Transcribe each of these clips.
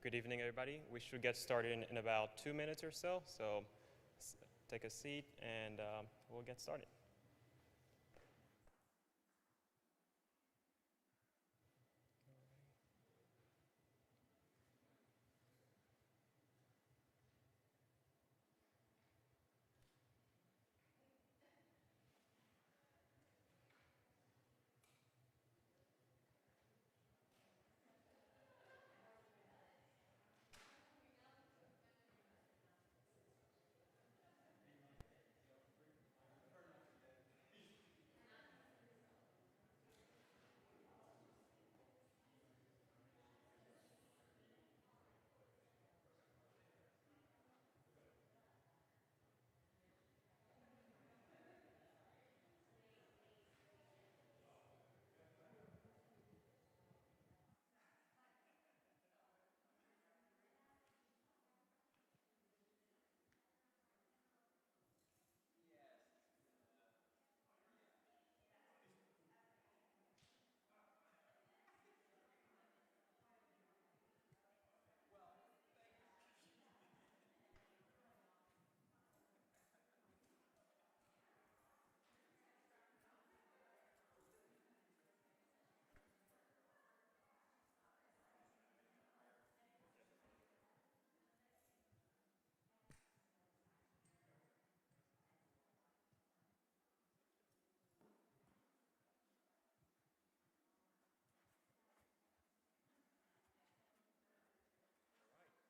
Good evening, everybody. We should get started in about 2 minutes or so. So take a seat and we'll get started.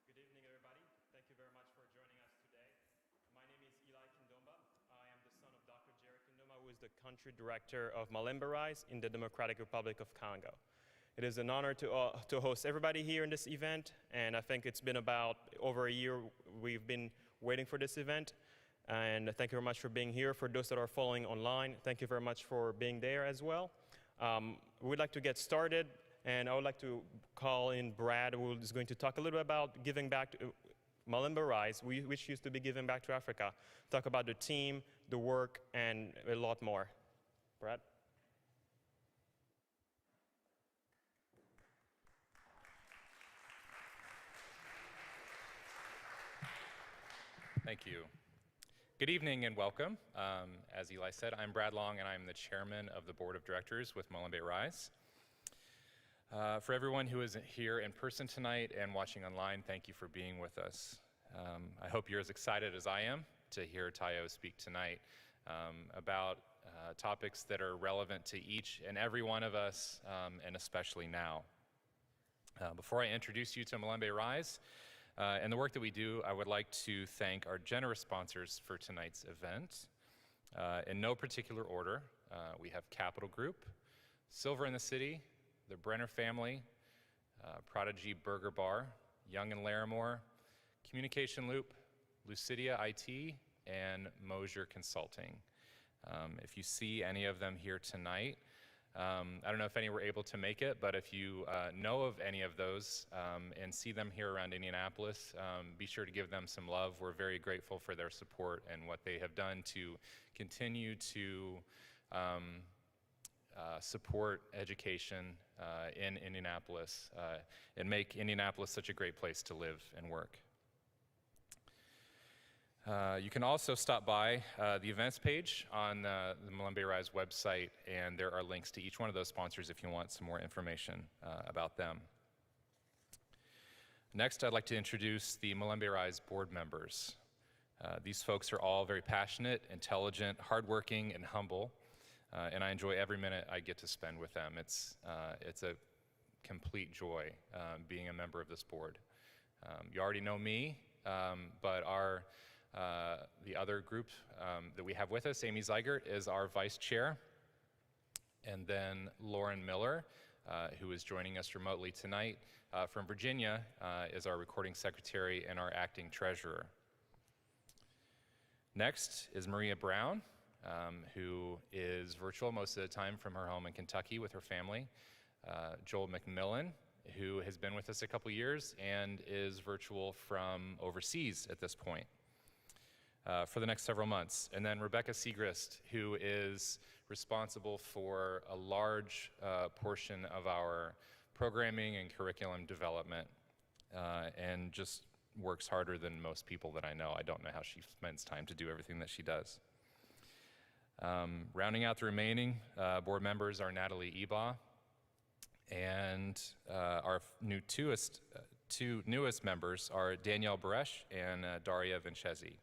Good evening, everybody. Thank you very much for joining us today. My name is Eli Kindomba. I am the son of Dr. Jerry Kindomba, who is the country director of Malambi in the Democratic Republic of Congo. It is an honor to host everybody here in this event, and I think it's been about over a year we've been waiting for this event. And thank you very much for being here. For those that are following online, thank you very much for being there as well. We'd like to get started. And I would like to call in Brad, who is going to talk a little bit about giving back to Malambi, which used to be giving back to Africa. Talk about the team, the work, and a lot more. Brad? Thank you. Good evening and welcome. As Eli said, I'm Brad Long, and I'm the chairman of the board of directors with Malambi Rise. For everyone who is here in person tonight and watching online, thank you for being with us. I hope you're as excited as I am to hear Tayo speak tonight about topics that are relevant to each and every one of us, and especially now. Before I introduce you to Malambi Rise and the work that we do, I would like to thank our generous sponsors for tonight's event. In no particular order, we have Capital Group, Silver in the City, the Brenner family, Prodigy Burger Bar, Young and Larimore, Communication Loop, Lucidia IT, and Mosier Consulting. If you see any of them here tonight, I don't know if any were able to make it, but if you know of any of those and see them here around Indianapolis, be sure to give them some love. We're very grateful for their support and what they have done to continue to support education in Indianapolis and make Indianapolis such a great place to live and work. You can also stop by the events page on the Malambi Rise website, and there are links to each one of those sponsors if you want some more information about them. Next, I'd like to introduce the Malambi Rise board members. These folks are all very passionate, intelligent, hardworking, and humble. And I enjoy every minute I get to spend with them. It's a complete joy being a member of this board. You already know me, but the other group that we have with us, Amy Zeigert, is our vice chair. And then Lauren Miller, who is joining us remotely tonight from Virginia, is our recording secretary and our acting treasurer. Next is Maria Brown, who is virtual most of the time from her home in Kentucky with her family. Joel McMillan, who has been with us a couple years and is virtual from overseas at this point for the next several months. And then Rebecca Segrist, who is responsible for a large portion of our programming and curriculum development. and just works harder than most people that I know. I don't know how she spends time to do everything that she does. Rounding out the remaining board members are Natalie Ebaugh, and our two newest members are Danielle Baresh and Daria Vincesi.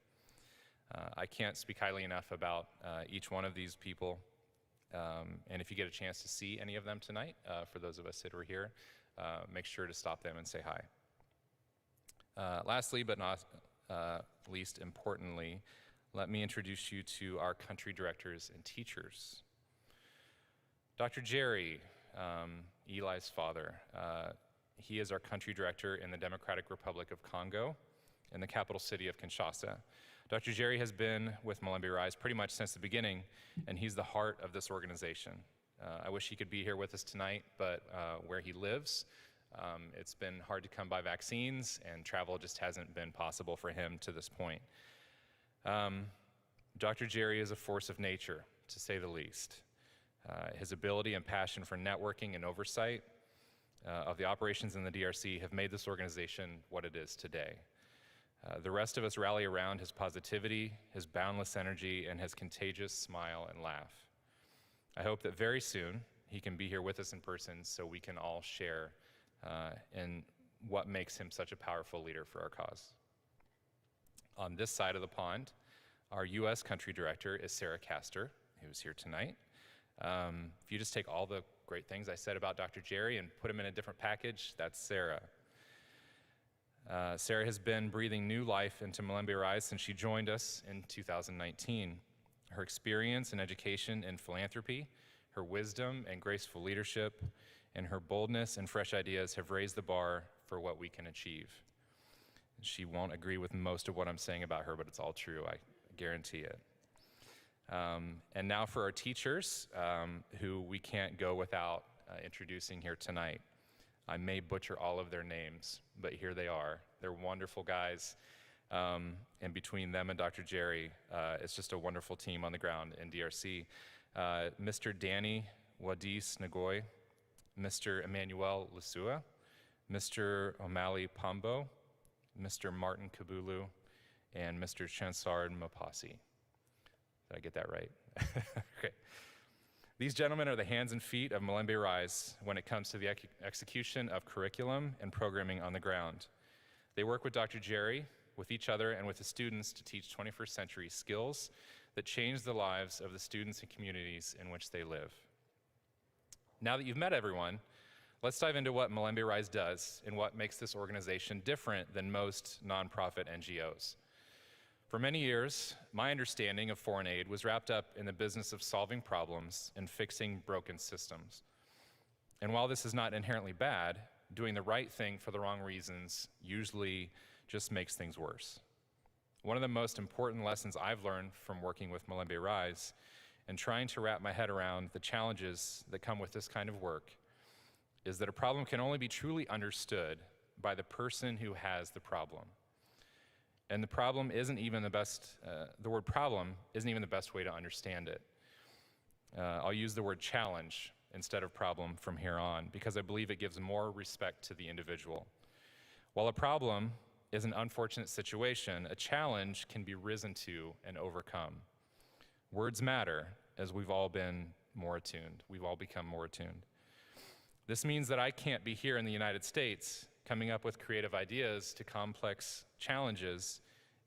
I can't speak highly enough about each one of these people, and if you get a chance to see any of them tonight, for those of us that are here, make sure to stop them and say hi. Lastly, but not least importantly, let me introduce you to our country directors and teachers. Dr. Jerry, Eli's father, he is our country director in the Democratic Republic of Congo in the capital city of Kinshasa. Dr. Jerry has been with Malambi Rise pretty much since the beginning, and he's the heart of this organization. I wish he could be here with us tonight, but where he lives, it's been hard to come by vaccines, and travel just hasn't been possible for him to this point. Dr. Jerry is a force of nature, to say the least. His ability and passion for networking and oversight of the operations in the DRC have made this organization what it is today. The rest of us rally around his positivity, his boundless energy, and his contagious smile and laugh. I hope that very soon he can be here with us in person so we can all share in what makes him such a powerful leader for our cause. On this side of the pond, our US country director is Sarah Castor, who's here tonight. If you just take all the great things I said about Dr. Jerry and put them in a different package, that's Sarah. Sarah has been breathing new life into Malambi Rise since she joined us in 2019. Her experience and education in philanthropy, her wisdom and graceful leadership, and her boldness and fresh ideas have raised the bar for what we can achieve. She won't agree with most of what I'm saying about her, but it's all true, I guarantee it. And now for our teachers, who we can't go without introducing here tonight. I may butcher all of their names, but here they are. They're wonderful guys, and between them and Dr. Jerry, it's just a wonderful team on the ground in DRC. Mr. Danny Wadis Nagoy, Mr. Emmanuel Lusua, Mr. O'Malley Pombo, Mr. Martin Kabulu, and Mr. Chansard Mapasi. Did I get that right? Okay. These gentlemen are the hands and feet of Malambi Rise when it comes to the execution of curriculum and programming on the ground. They work with Dr. Jerry, with each other, and with the students to teach 21st century skills that change the lives of the students and communities in which they live. Now that you've met everyone, let's dive into what Malambi Rise does and what makes this organization different than most nonprofit NGOs. For many years, my understanding of foreign aid was wrapped up in the business of solving problems and fixing broken systems. And while this is not inherently bad, doing the right thing for the wrong reasons usually just makes things worse. One of the most important lessons I've learned from working with Malambi Rise and trying to wrap my head around the challenges that come with this kind of work is that a problem can only be truly understood by the person who has the problem. And the problem isn't even the word problem isn't even the best way to understand it. I'll use the word challenge instead of problem from here on, because I believe it gives more respect to the individual. While a problem is an unfortunate situation, a challenge can be risen to and overcome. Words matter, as we've all been more attuned. We've all become more attuned. This means that I can't be here in the United States coming up with creative ideas to complex challenges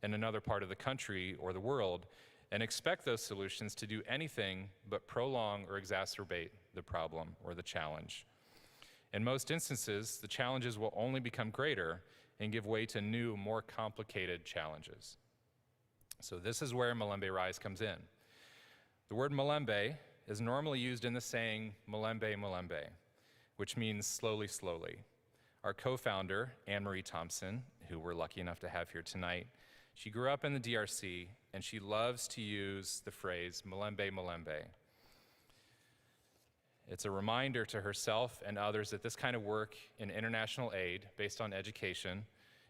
in another part of the country or the world and expect those solutions to do anything but prolong or exacerbate the problem or the challenge. In most instances, the challenges will only become greater and give way to new, more complicated challenges. So this is where Malambi Rise comes in. The word Malambi is normally used in the saying Malambe, Malambe, which means slowly, slowly. Our co-founder, Anne-Marie Thompson, who we're lucky enough to have here tonight, she grew up in the DRC, and she loves to use the phrase Malambe, Malambe. It's a reminder to herself and others that this kind of work in international aid based on education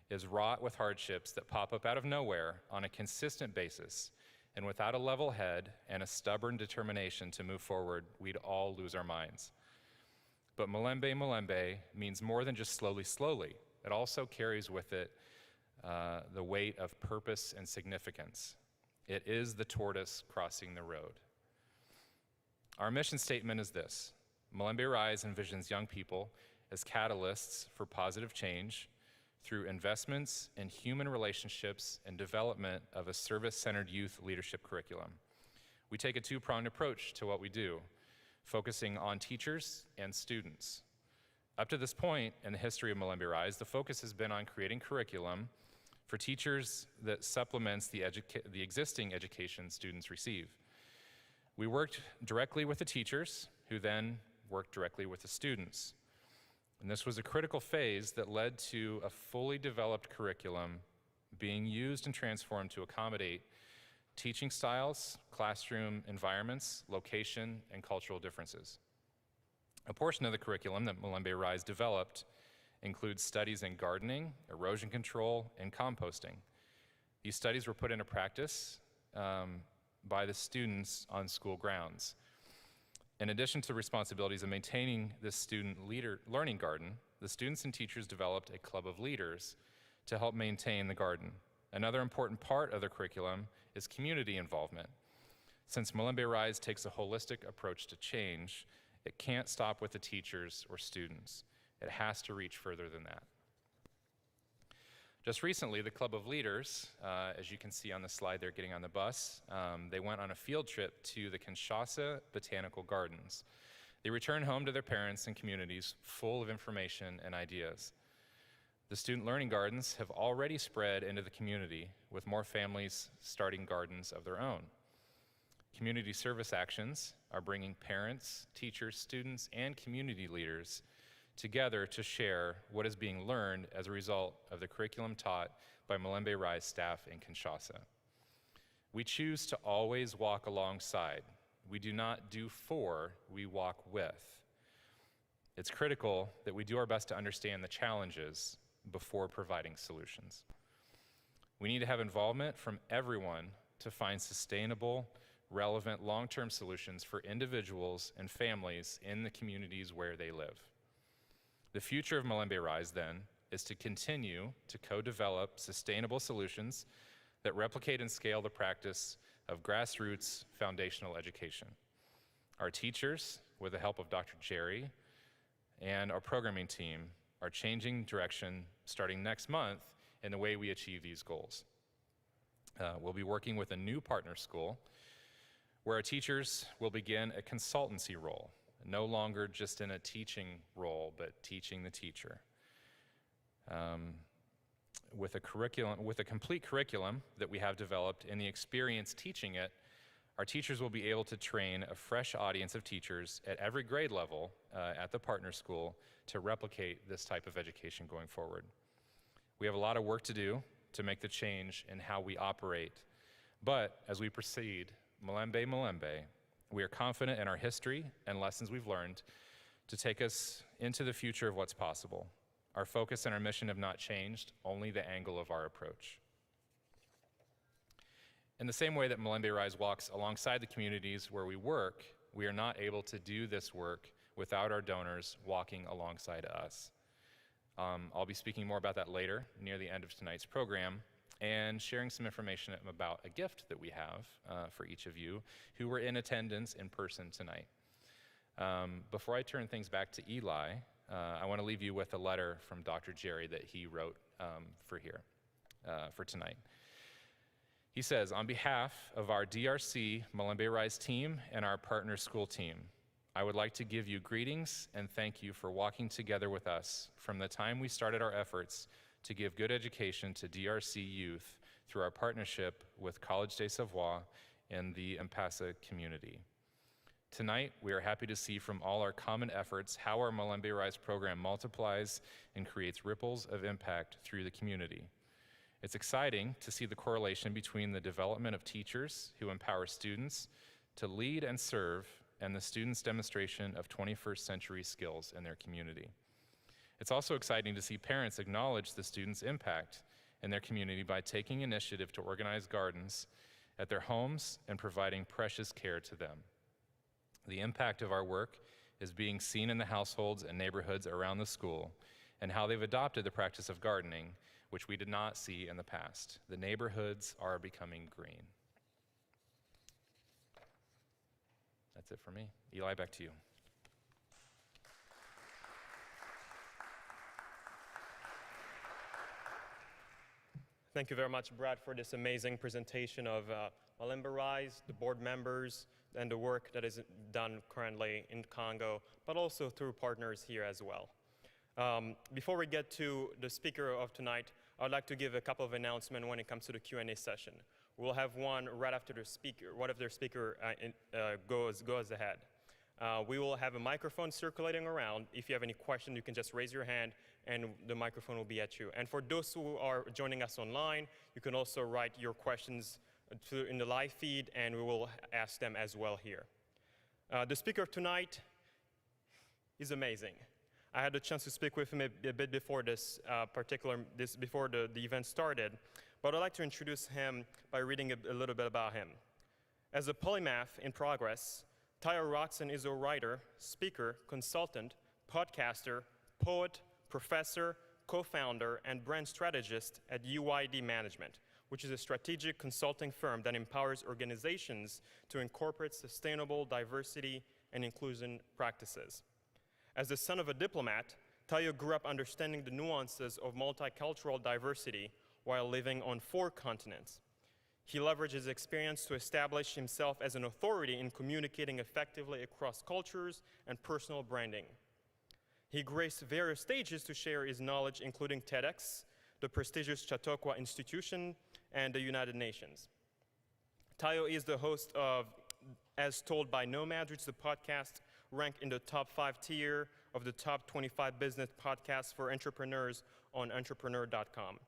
is wrought with hardships that pop up out of nowhere on a consistent basis, and without a level head and a stubborn determination to move forward, we'd all lose our minds. But Malambe, Malambe means more than just slowly, slowly. it also carries with it the weight of purpose and significance. It is the tortoise crossing the road. Our mission statement is this: Malambi Rise envisions young people as catalysts for positive change through investments in human relationships and development of a service-centered youth leadership curriculum. We take a two-pronged approach to what we do, focusing on teachers and students. Up to this point in the history of Malambi Rise, the focus has been on creating curriculum for teachers that supplements the existing education students receive. We worked directly with the teachers, who then worked directly with the students. And this was a critical phase that led to a fully developed curriculum being used and transformed to accommodate teaching styles, classroom environments, location, and cultural differences. A portion of the curriculum that Malambi Rise developed includes studies in gardening, erosion control, and composting. These studies were put into practice by the students on school grounds. In addition to the responsibilities of maintaining this student learning garden, the students and teachers developed a club of leaders to help maintain the garden. Another important part of the curriculum is community involvement. Since Malambi Rise takes a holistic approach to change, it can't stop with the teachers or students. It has to reach further than that. Just recently, the Club of Leaders, as you can see on the slide they're getting on the bus, they went on a field trip to the Kinshasa Botanical Gardens. They returned home to their parents and communities full of information and ideas. The student learning gardens have already spread into the community, with more families starting gardens of their own. Community service actions are bringing parents, teachers, students, and community leaders together to share what is being learned as a result of the curriculum taught by Malambi Rise staff in Kinshasa. We choose to always walk alongside. We do not do for, we walk with. It's critical that we do our best to understand the challenges before providing solutions. We need to have involvement from everyone to find sustainable, relevant, long-term solutions for individuals and families in the communities where they live. The future of Malambi Rise, then, is to continue to co-develop sustainable solutions that replicate and scale the practice of grassroots foundational education. Our teachers, with the help of Dr. Jerry and our programming team, are changing direction starting next month in the way we achieve these goals. We'll be working with a new partner school where our teachers will begin a consultancy role, no longer just in a teaching role, but teaching the teacher. With a complete curriculum that we have developed and the experience teaching it, our teachers will be able to train a fresh audience of teachers at every grade level at the partner school to replicate this type of education going forward. We have a lot of work to do to make the change in how we operate, but as we proceed, Malambi, we are confident in our history and lessons we've learned to take us into the future of what's possible. Our focus and our mission have not changed, only the angle of our approach. In the same way that Malambi Rise walks alongside the communities where we work, we are not able to do this work without our donors walking alongside us. I'll be speaking more about that later, near the end of tonight's program, and sharing some information about a gift that we have for each of you who were in attendance in person tonight. Before I turn things back to Eli, I want to leave you with a letter from Dr. Jerry that he wrote for tonight. He says, on behalf of our DRC Malambi Rise team and our partner school team, I would like to give you greetings and thank you for walking together with us from the time we started our efforts to give good education to DRC youth through our partnership with College des Savoirs in the Mpasa community. Tonight, we are happy to see from all our common efforts how our Malambi Rise program multiplies and creates ripples of impact through the community. It's exciting to see the correlation between the development of teachers who empower students to lead and serve and the students' demonstration of 21st century skills in their community. It's also exciting to see parents acknowledge the students' impact in their community by taking initiative to organize gardens at their homes and providing precious care to them. The impact of our work is being seen in the households and neighborhoods around the school, and how they've adopted the practice of gardening, which we did not see in the past. The neighborhoods are becoming green. That's it for me. Eli, back to you. Thank you very much, Brad, for this amazing presentation of Malambi Rise, the board members, and the work that is done currently in Congo, but also through partners here as well. Before we get to the speaker of tonight, I'd like to give a couple of announcements when it comes to the Q&A session. We'll have one right after the speaker, what if their speaker goes ahead. We will have a microphone circulating around. If you have any questions, you can just raise your hand and the microphone will be at you. And for those who are joining us online, you can also write your questions in the live feed and we will ask them as well here. The speaker of tonight is amazing. I had the chance to speak with him a bit before before the event started, but I'd like to introduce him by reading a little bit about him. As a polymath in progress, Tayo Rockson is a writer, speaker, consultant, podcaster, poet, professor, co-founder, and brand strategist at UID Management, which is a strategic consulting firm that empowers organizations to incorporate sustainable diversity and inclusion practices. As the son of a diplomat, Tayo grew up understanding the nuances of multicultural diversity while living on 4 continents. He leveraged his experience to establish himself as an authority in communicating effectively across cultures and personal branding. He graced various stages to share his knowledge, including TEDx, the prestigious Chautauqua Institution, and the United Nations. Tayo is the host of As Told by Nomads, which is a podcast ranked in the top 5 tier of the top 25 business podcasts for entrepreneurs on entrepreneur.com.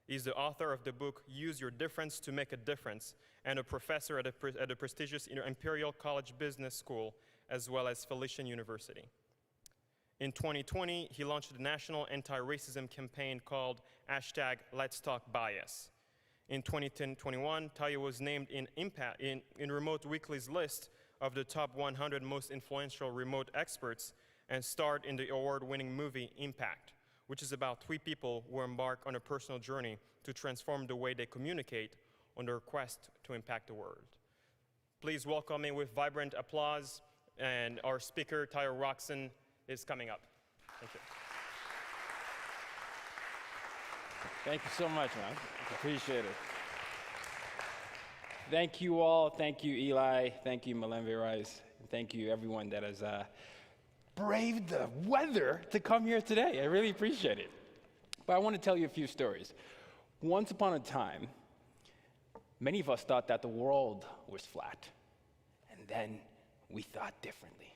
He's the author of the book, Use Your Difference to Make a Difference, and a professor at the prestigious Imperial College Business School, as well as Felician University. In 2020, he launched a national anti-racism campaign called #Let'sTalkBias. In 2021, Tayo was named in Remote Weekly's list of the top 100 most influential remote experts and starred in the award-winning movie Impact, which is about 3 people who embark on a personal journey to transform the way they communicate on their quest to impact the world. Please welcome me with vibrant applause, and our speaker, Tayo Rockson, is coming up. Thank you. Thank you so much, man. Appreciate it. Thank you all. Thank you, Eli. Thank you, Malambi Rise. And thank you, everyone that has braved the weather to come here today. I really appreciate it. But I want to tell you a few stories. Once upon a time, many of us thought that the world was flat. And then we thought differently.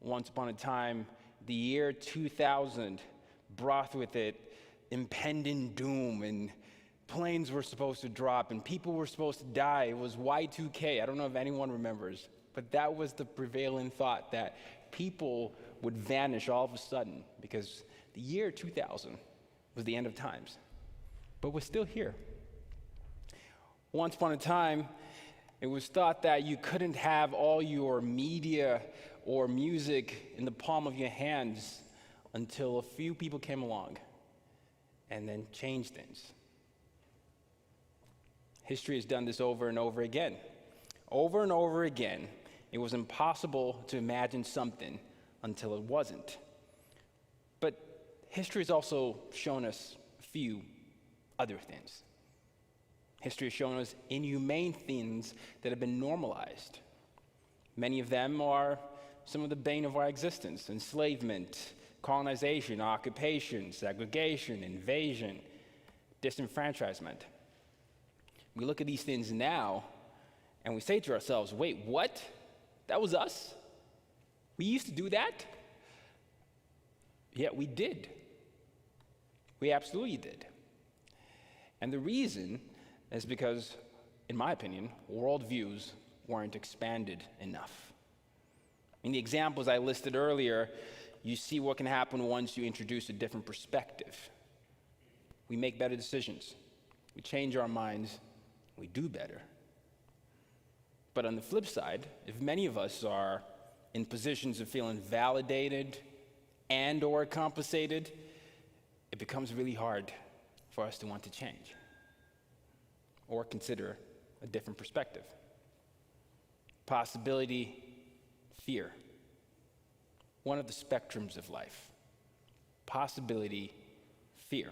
Once upon a time, the year 2000 brought with it impending doom, and planes were supposed to drop, and people were supposed to die. It was Y2K. I don't know if anyone remembers, but that was the prevailing thought, that people would vanish all of a sudden because the year 2000 was the end of times. But we're still here. Once upon a time, it was thought that you couldn't have all your media or music in the palm of your hands until a few people came along and then changed things. History has done this over and over again. Over and over again, it was impossible to imagine something until it wasn't. But history has also shown us a few other things. History has shown us inhumane things that have been normalized. Many of them are some of the bane of our existence: enslavement, colonization, occupation, segregation, invasion, disenfranchisement. We look at these things now and we say to ourselves, wait, what? That was us? We used to do that? Yeah, we did. We absolutely did. And the reason is because, in my opinion, worldviews weren't expanded enough. In the examples I listed earlier, you see what can happen once you introduce a different perspective. We make better decisions. We change our minds. We do better. But on the flip side, if many of us are in positions of feeling validated and or compensated, it becomes really hard for us to want to change or consider a different perspective. Possibility, fear. One of the spectrums of life. Possibility, fear.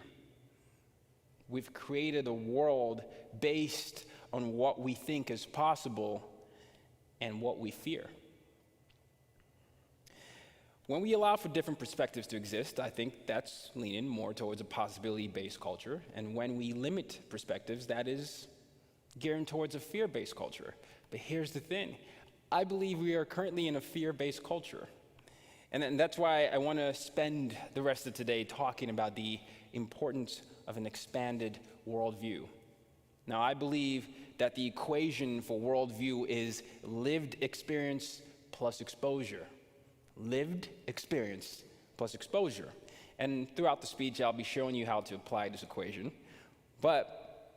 We've created a world based on what we think is possible and what we fear. When we allow for different perspectives to exist, I think that's leaning more towards a possibility-based culture. And when we limit perspectives, that is gearing towards a fear-based culture. But here's the thing. I believe we are currently in a fear-based culture. And that's why I want to spend the rest of today talking about the importance of an expanded worldview. Now, I believe that the equation for worldview is lived experience plus exposure. Lived experience plus exposure. And throughout the speech, I'll be showing you how to apply this equation. But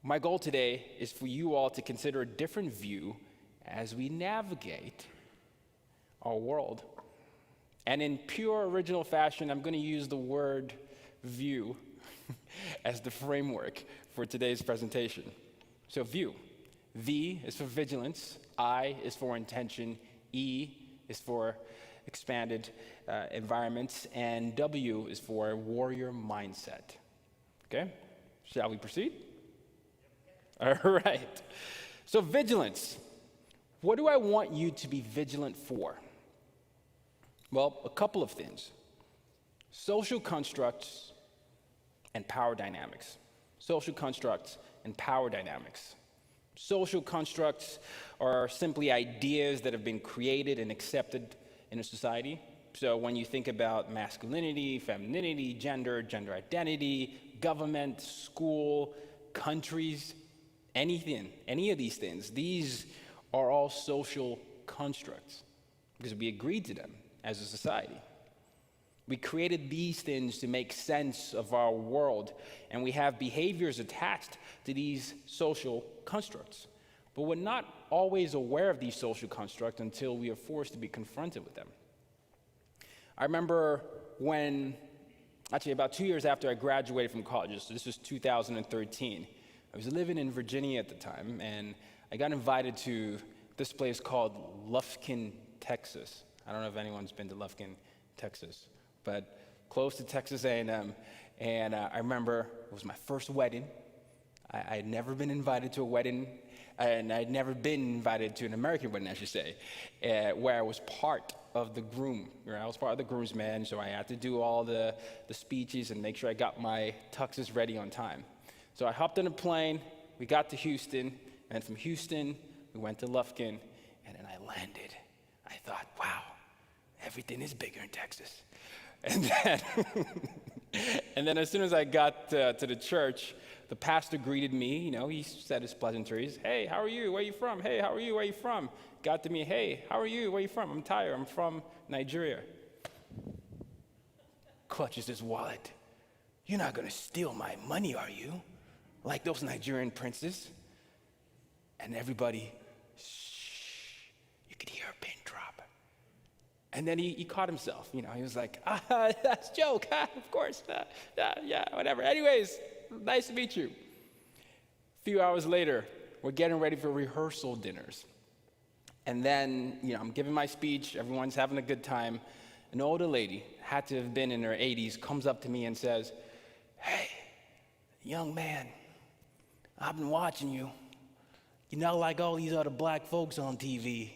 my goal today is for you all to consider a different view as we navigate our world. And in pure original fashion, I'm going to use the word view as the framework for today's presentation. So view. V is for vigilance, I is for intention, E is for expanded environments, and W is for warrior mindset. Okay? Shall we proceed? All right. So vigilance. What do I want you to be vigilant for? Well, a couple of things. Social constructs and power dynamics. Social constructs and power dynamics. Social constructs are simply ideas that have been created and accepted in a society. So when you think about masculinity, femininity, gender identity, government, school, countries, anything, any of these things, these are all social constructs because we agreed to them as a society. We created these things to make sense of our world, and we have behaviors attached to these social constructs. But we're not always aware of these social constructs until we are forced to be confronted with them. I remember about 2 years after I graduated from college, so this was 2013, I was living in Virginia at the time, and I got invited to this place called Lufkin, Texas. I don't know if anyone's been to Lufkin, Texas, but close to Texas A&M. And I remember it was my first wedding. I had never been invited to a wedding, and I'd never been invited to an American wedding, I should say, where I was part of the groom. I was part of the groomsmen, so I had to do all the speeches and make sure I got my tuxes ready on time. So I hopped on a plane, we got to Houston, and from Houston, we went to Lufkin, and then I landed. I thought, wow, everything is bigger in Texas. And then as soon as I got to the church, the pastor greeted me. He said his pleasantries. Hey, how are you? Where are you from? Hey, how are you? Where are you from? Got to me. Hey, how are you? Where are you from? I'm Tyre. I'm from Nigeria. Clutches his wallet. You're not going to steal my money, are you? Like those Nigerian princes. And everybody, shh, you could hear a pin drop. And then he caught himself. He was like, that's a joke. Of course. Yeah, whatever. Anyways, nice to meet you. A few hours later, we're getting ready for rehearsal dinners. And then, I'm giving my speech. Everyone's having a good time. An older lady, had to have been in her 80s, comes up to me and says, hey, young man, I've been watching you. You're not like all these other black folks on TV.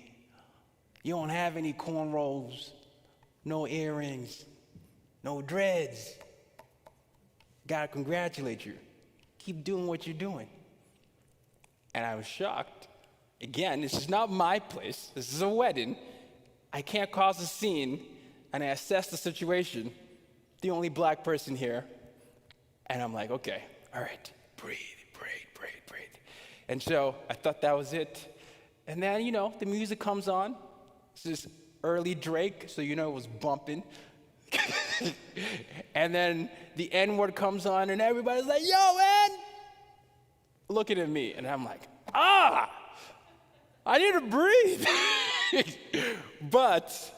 You don't have any cornrows, no earrings, no dreads. Gotta congratulate you. Keep doing what you're doing. And I was shocked. Again, this is not my place. This is a wedding. I can't cause a scene. And I assess the situation. The only black person here. And I'm like, okay, all right, breathe. And so I thought that was it. And then, the music comes on. This is early Drake, so it was bumping. And then the N-word comes on, and everybody's like, yo, man! Looking at me, and I'm like, I need to breathe. But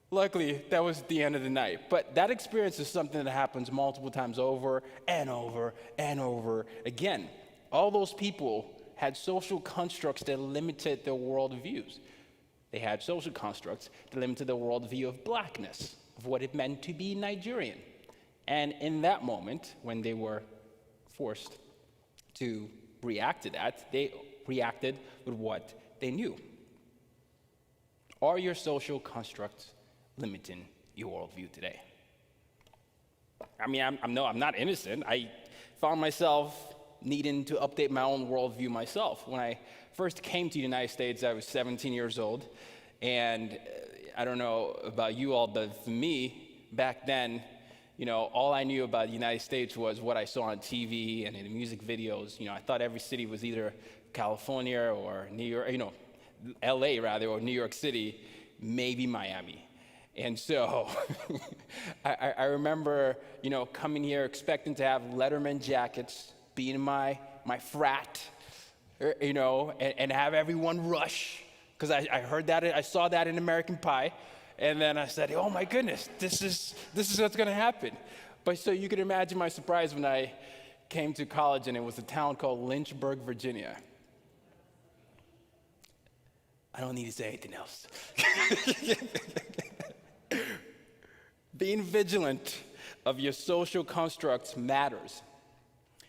Luckily, that was the end of the night. But that experience is something that happens multiple times over and over and over again. All those people had social constructs that limited their worldviews. They had social constructs that limited their worldview of blackness, of what it meant to be Nigerian. And in that moment, when they were forced to react to that, they reacted with what they knew. Are your social constructs limiting your worldview today? I mean, I'm not innocent. I found myself needing to update my own worldview myself. When I first came to the United States, I was 17 years old. And I don't know about you all, but for me, back then, all I knew about the United States was what I saw on TV and in the music videos. I thought every city was either California or New York, LA rather, or New York City, maybe Miami. And so I remember, coming here expecting to have Letterman jackets, being in my frat, and have everyone rush, because I heard that, I saw that in American Pie, and then I said, oh my goodness, this is what's gonna happen. But so you can imagine my surprise when I came to college and it was a town called Lynchburg, Virginia. I don't need to say anything else. Being vigilant of your social constructs matters.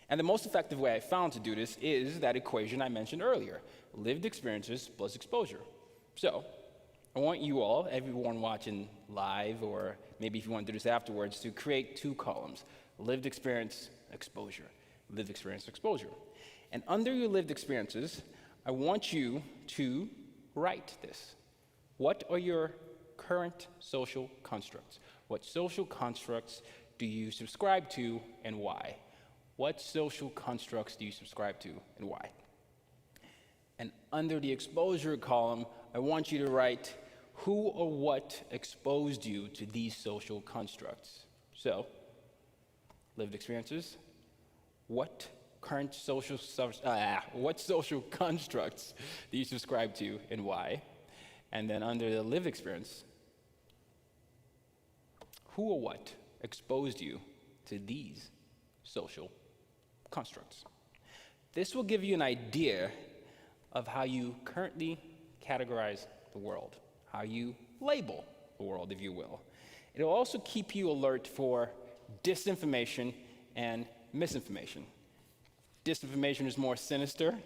And the most effective way I found to do this is that equation I mentioned earlier, lived experiences plus exposure. So I want you all, everyone watching live, or maybe if you want to do this afterwards, to create 2 columns, lived experience, exposure, lived experience, exposure. And under your lived experiences, I want you to write this. What are your current social constructs? What social constructs do you subscribe to and why? What social constructs do you subscribe to and why? And under the exposure column, I want you to write who or what exposed you to these social constructs. So, lived experiences, what social constructs do you subscribe to and why? And then under the lived experience, who or what exposed you to these social constructs? This will give you an idea of how you currently categorize the world, how you label the world, if you will. It will also keep you alert for disinformation and misinformation. Disinformation is more sinister.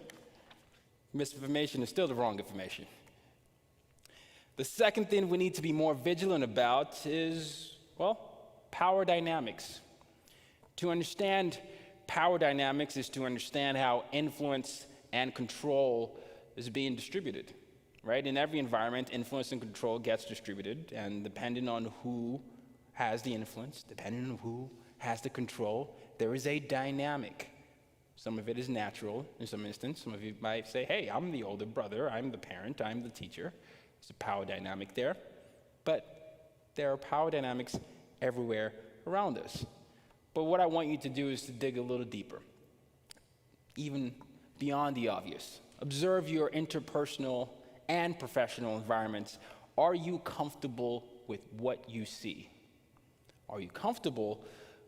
Misinformation is still the wrong information. The second thing we need to be more vigilant about is, power dynamics. To understand power dynamics is to understand how influence and control is being distributed, right? In every environment, influence and control gets distributed, and depending on who has the influence, depending on who has the control, there is a dynamic. Some of it is natural in some instance. Some of you might say, hey, I'm the older brother, I'm the parent, I'm the teacher. There's a power dynamic there. But there are power dynamics everywhere around us. But what I want you to do is to dig a little deeper, even beyond the obvious. Observe your interpersonal and professional environments. Are you comfortable with what you see? Are you comfortable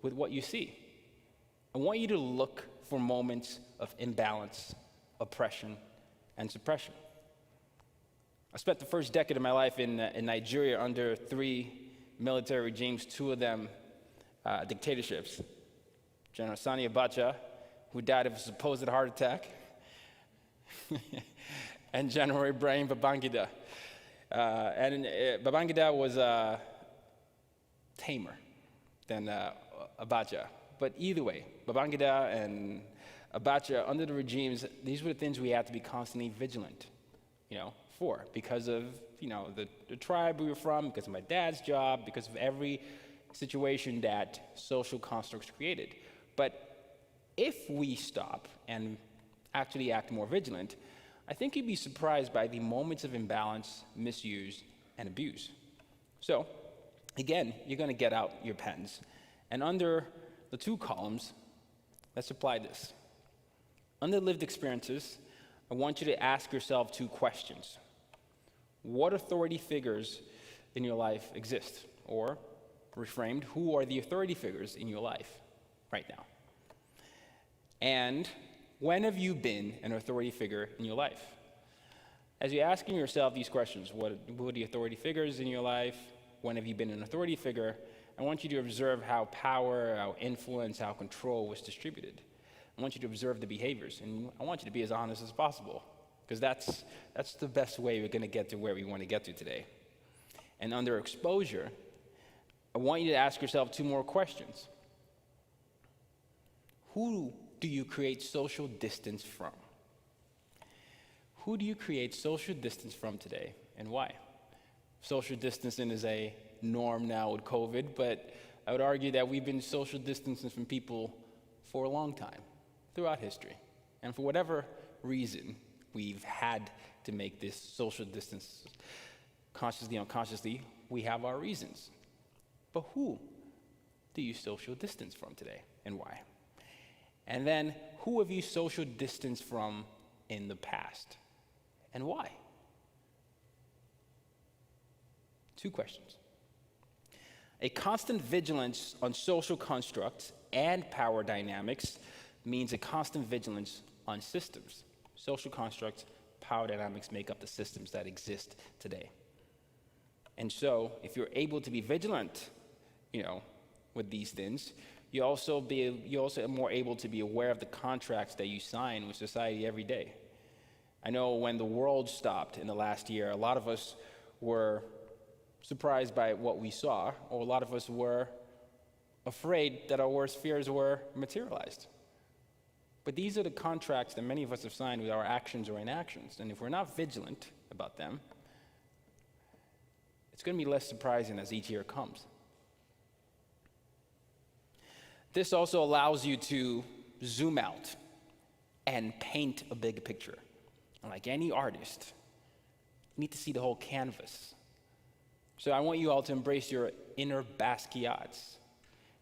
with what you see? I want you to look for moments of imbalance, oppression, and suppression. I spent the first decade of my life in Nigeria under 3 military regimes, 2 of them dictatorships. General Sani Abacha, who died of a supposed heart attack, and General Ibrahim Babangida. Babangida was tamer than Abacha. But either way, Babangida and Abacha, under the regimes, these were the things we had to be constantly vigilant, for, because of, the tribe we were from, because of my dad's job, because of every situation that social constructs created. But if we stop and actually act more vigilant, I think you'd be surprised by the moments of imbalance, misuse, and abuse. So, again, you're going to get out your pens. And under the 2 columns, let's apply this. Under lived experiences, I want you to ask yourself 2 questions. What authority figures in your life exist? Or, reframed, who are the authority figures in your life right now? And when have you been an authority figure in your life? As you're asking yourself these questions, what are the authority figures in your life? When have you been an authority figure? I want you to observe how power, how influence, how control was distributed. I want you to observe the behaviors, and I want you to be as honest as possible, because that's the best way we're going to get to where we want to get to today. And under exposure, I want you to ask yourself two more questions. Who do you create social distance from? Who do you create social distance from today, and why? Social distancing is a norm now with COVID, but I would argue that we've been social distancing from people for a long time, throughout history. And for whatever reason, we've had to make this social distance, consciously, unconsciously, we have our reasons. But who do you social distance from today, and why? And then, who have you social distanced from in the past, and why? Two questions. A constant vigilance on social constructs and power dynamics means a constant vigilance on systems. Social constructs, power dynamics make up the systems that exist today. And so, if you're able to be vigilant, with these things, you're also more able to be aware of the contracts that you sign with society every day. I know when the world stopped in the last year, a lot of us were surprised by what we saw, or a lot of us were afraid that our worst fears were materialized. But these are the contracts that many of us have signed with our actions or inactions, and if we're not vigilant about them, it's going to be less surprising as each year comes. This also allows you to zoom out and paint a big picture. And like any artist, you need to see the whole canvas. So I want you all to embrace your inner Basquiats.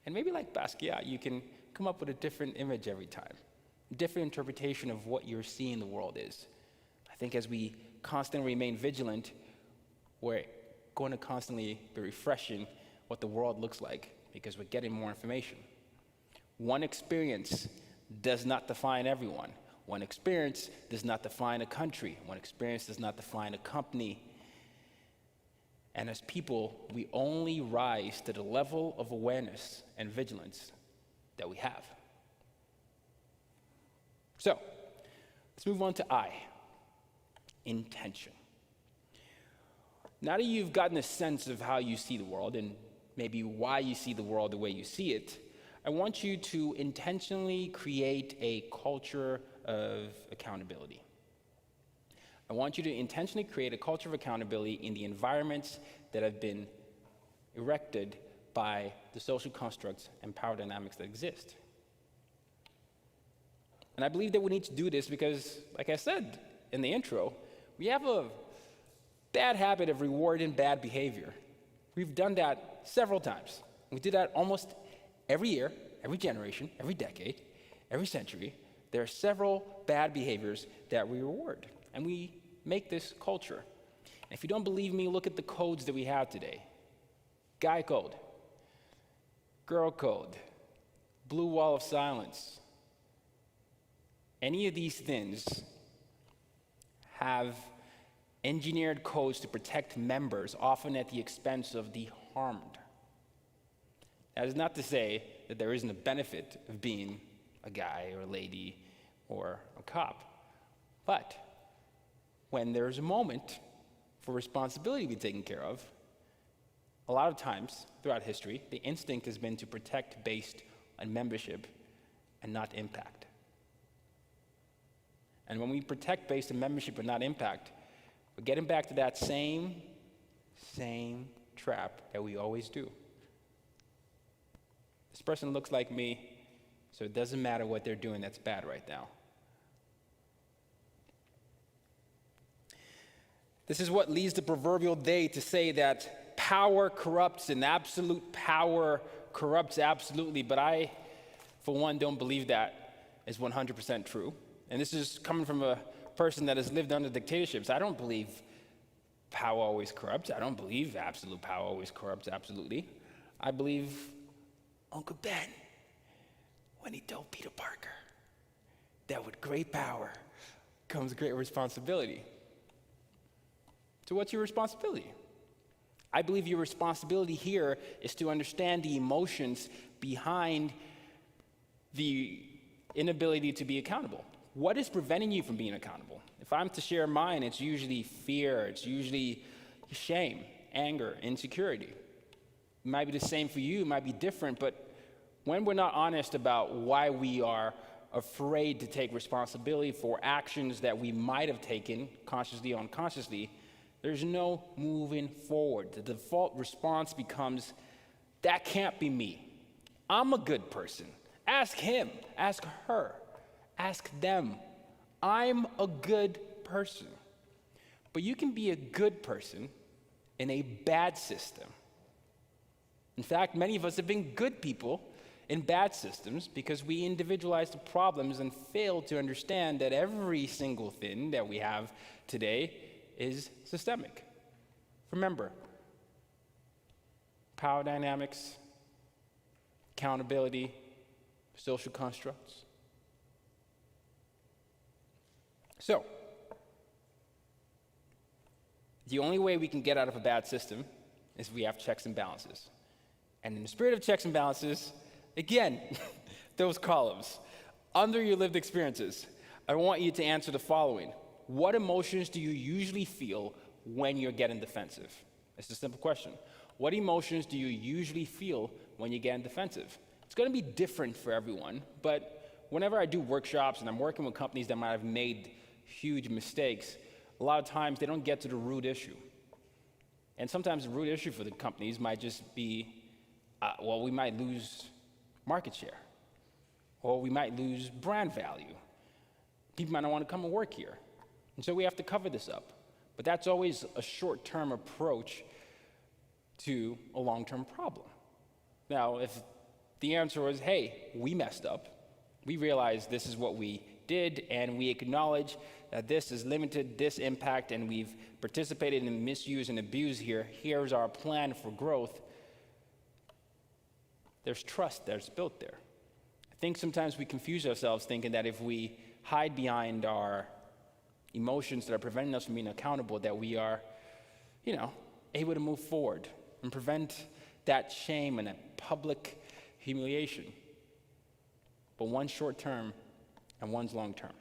And maybe like Basquiat, you can come up with a different image every time, a different interpretation of what you're seeing the world is. I think as we constantly remain vigilant, we're going to constantly be refreshing what the world looks like because we're getting more information. One experience does not define everyone. One experience does not define a country. One experience does not define a company. And as people, we only rise to the level of awareness and vigilance that we have. So, let's move on to I, intention. Now that you've gotten a sense of how you see the world and maybe why you see the world the way you see it, I want you to intentionally create a culture of accountability. I want you to intentionally create a culture of accountability in the environments that have been erected by the social constructs and power dynamics that exist. And I believe that we need to do this because, like I said in the intro, we have a bad habit of rewarding bad behavior. We've done that several times. We do that almost every year, every generation, every decade, every century. There are several bad behaviors that we reward, and we make this culture. And if you don't believe me, look at the codes that we have today. Guy code, girl code, blue wall of silence. Any of these things have engineered codes to protect members, often at the expense of the harmed. That is not to say that there isn't a benefit of being a guy or a lady or a cop. But when there's a moment for responsibility to be taken care of, a lot of times throughout history, the instinct has been to protect based on membership and not impact. And when we protect based on membership and not impact, we're getting back to that same trap that we always do. This person looks like me, so it doesn't matter what they're doing that's bad right now. This is what leads the proverbial day to say that power corrupts and absolute power corrupts absolutely, but I, for one, don't believe that is 100% true. And this is coming from a person that has lived under dictatorships. I don't believe power always corrupts. I don't believe absolute power always corrupts absolutely. I believe Uncle Ben, when he told Peter Parker that with great power comes great responsibility. So what's your responsibility? I believe your responsibility here is to understand the emotions behind the inability to be accountable. What is preventing you from being accountable? If I'm to share mine, it's usually fear, it's usually shame, anger, insecurity. It might be the same for you, it might be different, but when we're not honest about why we are afraid to take responsibility for actions that we might have taken, consciously or unconsciously, there's no moving forward. The default response becomes, that can't be me. I'm a good person. Ask him, ask her, ask them. I'm a good person. But you can be a good person in a bad system. In fact, many of us have been good people in bad systems because we individualize the problems and fail to understand that every single thing that we have today is systemic. Remember, power dynamics, accountability, social constructs. So, the only way we can get out of a bad system is if we have checks and balances. And in the spirit of checks and balances, again, those columns, under your lived experiences, I want you to answer the following. What emotions do you usually feel when you're getting defensive? It's a simple question. What emotions do you usually feel when you get defensive? It's going to be different for everyone, but whenever I do workshops and I'm working with companies that might have made huge mistakes, a lot of times they don't get to the root issue. And sometimes the root issue for the companies might just be, we might lose market share, or we might lose brand value. People might not want to come and work here. And so we have to cover this up. But that's always a short-term approach to a long-term problem. Now, if the answer was, hey, we messed up, we realize this is what we did, and we acknowledge that this is limited, this impact, and we've participated in misuse and abuse here, here's our plan for growth, there's trust that's built there. I think sometimes we confuse ourselves thinking that if we hide behind our emotions that are preventing us from being accountable, that we are, able to move forward and prevent that shame and that public humiliation. But one's short term and one's long term.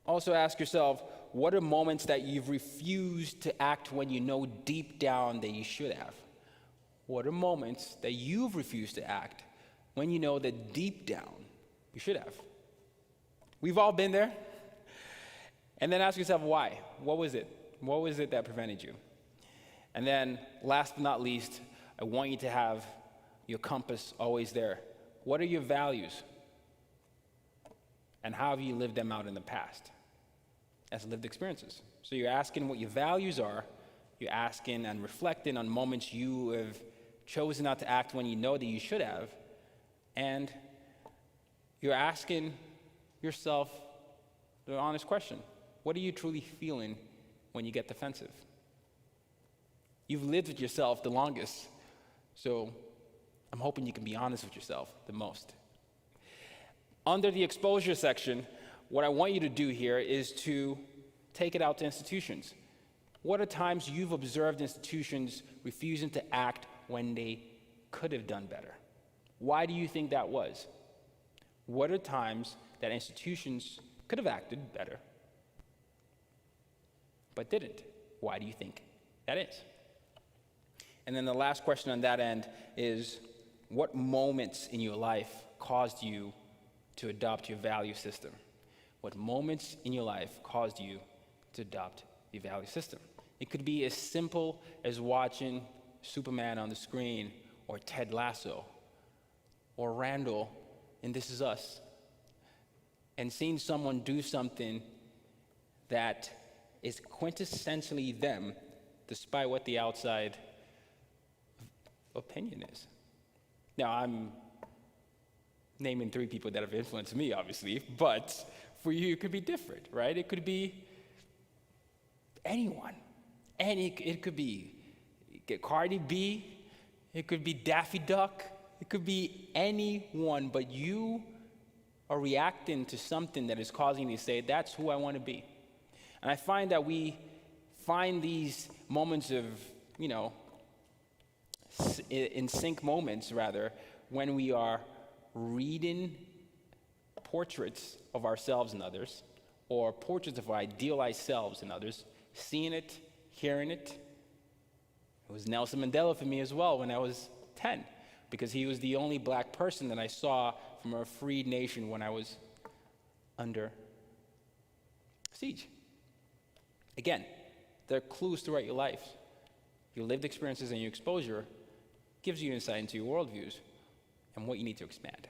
Also ask yourself, what are moments that you've refused to act when you know deep down that you should have? What are moments that you've refused to act when you know that deep down you should have? We've all been there. And then ask yourself why. What was it? What was it that prevented you? And then last but not least, I want you to have your compass always there. What are your values? And how have you lived them out in the past as lived experiences? So you're asking what your values are. You're asking and reflecting on moments you have chosen not to act when you know that you should have. And you're asking yourself the honest question. What are you truly feeling when you get defensive? You've lived with yourself the longest, so I'm hoping you can be honest with yourself the most. Under the exposure section, what I want you to do here is to take it out to institutions. What are times you've observed institutions refusing to act when they could have done better? Why do you think that was? What are times that institutions could have acted better, but didn't? Why do you think that is? And then the last question on that end is, what moments in your life caused you to adopt your value system? What moments in your life caused you to adopt your value system? It could be as simple as watching Superman on the screen, or Ted Lasso, or Randall in This Is Us, and seeing someone do something that is quintessentially them, despite what the outside opinion is. Now, I'm naming 3 people that have influenced me, obviously, but for you, it could be different, right? It could be anyone. And it could be Cardi B, it could be Daffy Duck, it could be anyone, but you are reacting to something that is causing you to say, that's who I want to be. And I find that we find these moments of, in sync moments, rather, when we are reading portraits of ourselves and others, or portraits of our idealized selves and others, seeing it, hearing it. It was Nelson Mandela for me as well when I was 10, because he was the only black person that I saw from a freed nation when I was under siege. Again, there are clues throughout your life. Your lived experiences and your exposure gives you insight into your worldviews and what you need to expand.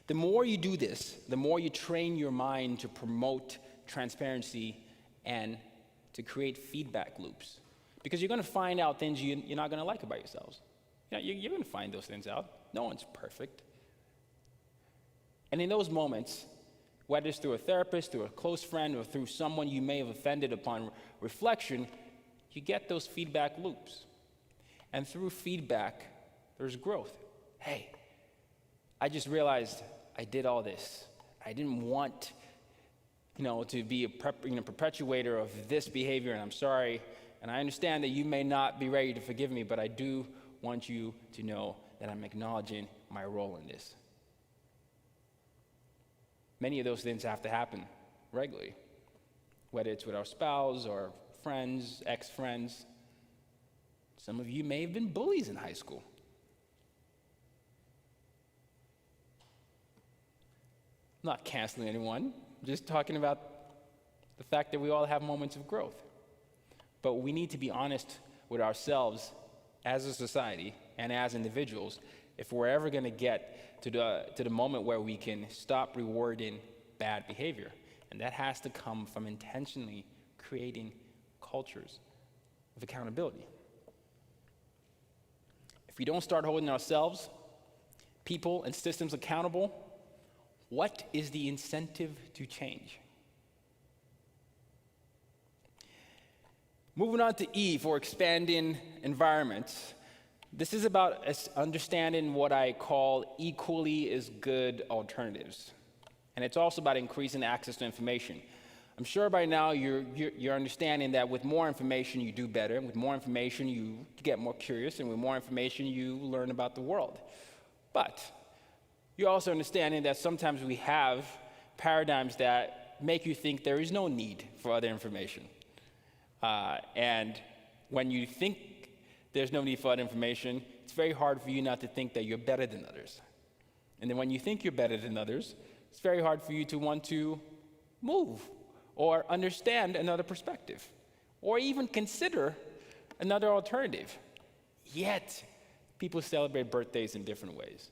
The more you do this, the more you train your mind to promote transparency and to create feedback loops. Because you're going to find out things you're not going to like about yourselves. You're going to find those things out. No one's perfect. And in those moments, whether it's through a therapist, through a close friend, or through someone you may have offended upon reflection, you get those feedback loops. And through feedback, there's growth. Hey, I just realized I did all this. I didn't want, to be a perpetuator of this behavior, and I'm sorry. And I understand that you may not be ready to forgive me, but I do want you to know that I'm acknowledging my role in this. Many of those things have to happen regularly, whether it's with our spouse or friends, ex-friends. Some of you may have been bullies in high school. I'm not canceling anyone, I'm just talking about the fact that we all have moments of growth. But we need to be honest with ourselves as a society and as individuals if we're ever going to get to the moment where we can stop rewarding bad behavior. And that has to come from intentionally creating cultures of accountability. If we don't start holding ourselves, people, and systems accountable, what is the incentive to change? Moving on to E for expanding environments. This is about understanding what I call equally as good alternatives. And it's also about increasing access to information. I'm sure by now you're understanding that with more information you do better, with more information you get more curious, and with more information you learn about the world. But you're also understanding that sometimes we have paradigms that make you think there is no need for other information. And when you think there's no need for other information, it's very hard for you not to think that you're better than others. And then when you think you're better than others, it's very hard for you to want to move or understand another perspective or even consider another alternative. Yet, people celebrate birthdays in different ways.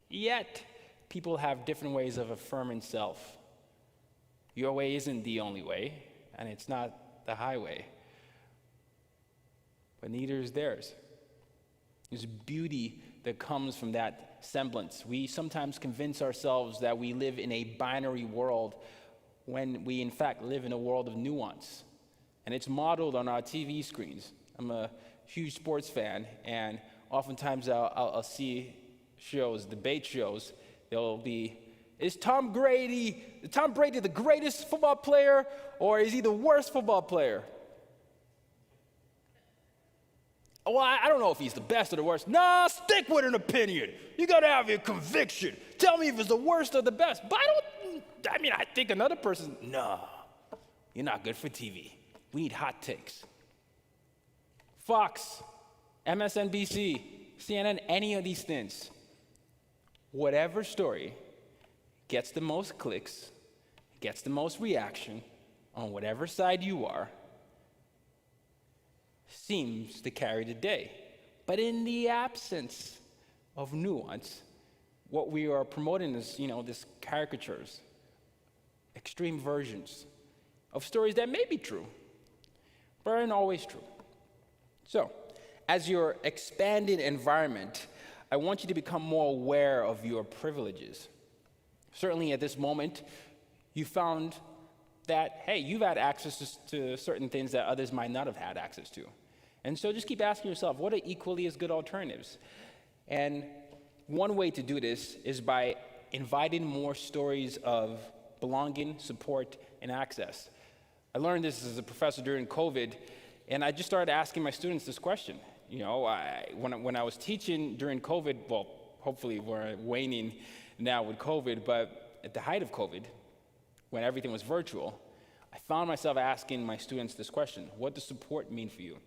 Yet, people have different ways of affirming self. Your way isn't the only way, and it's not the highway. But neither is theirs. There's beauty that comes from that semblance. We sometimes convince ourselves that we live in a binary world when we in fact live in a world of nuance. And it's modeled on our TV screens. I'm a huge sports fan, and oftentimes I'll see shows, debate shows. There'll be, is Tom Brady the greatest football player, or is he the worst football player? Well, I don't know if he's the best or the worst. Nah, stick with an opinion. You gotta have your conviction. Tell me if it's the worst or the best. But I think another person, no, you're not good for TV. We need hot takes. Fox, MSNBC, CNN, any of these things. Whatever story gets the most clicks, gets the most reaction on whatever side you are, seems to carry the day. But in the absence of nuance, what we are promoting is, this caricatures, extreme versions of stories that may be true, but aren't always true. So, as your expanded environment, I want you to become more aware of your privileges. Certainly at this moment, you found that, hey, you've had access to certain things that others might not have had access to. And so just keep asking yourself, what are equally as good alternatives? And one way to do this is by inviting more stories of belonging, support, and access. I learned this as a professor during COVID, and I just started asking my students this question. You know, when I was teaching during COVID, well, hopefully we're waning now with COVID, but at the height of COVID, when everything was virtual, I found myself asking my students this question: what does support mean for you?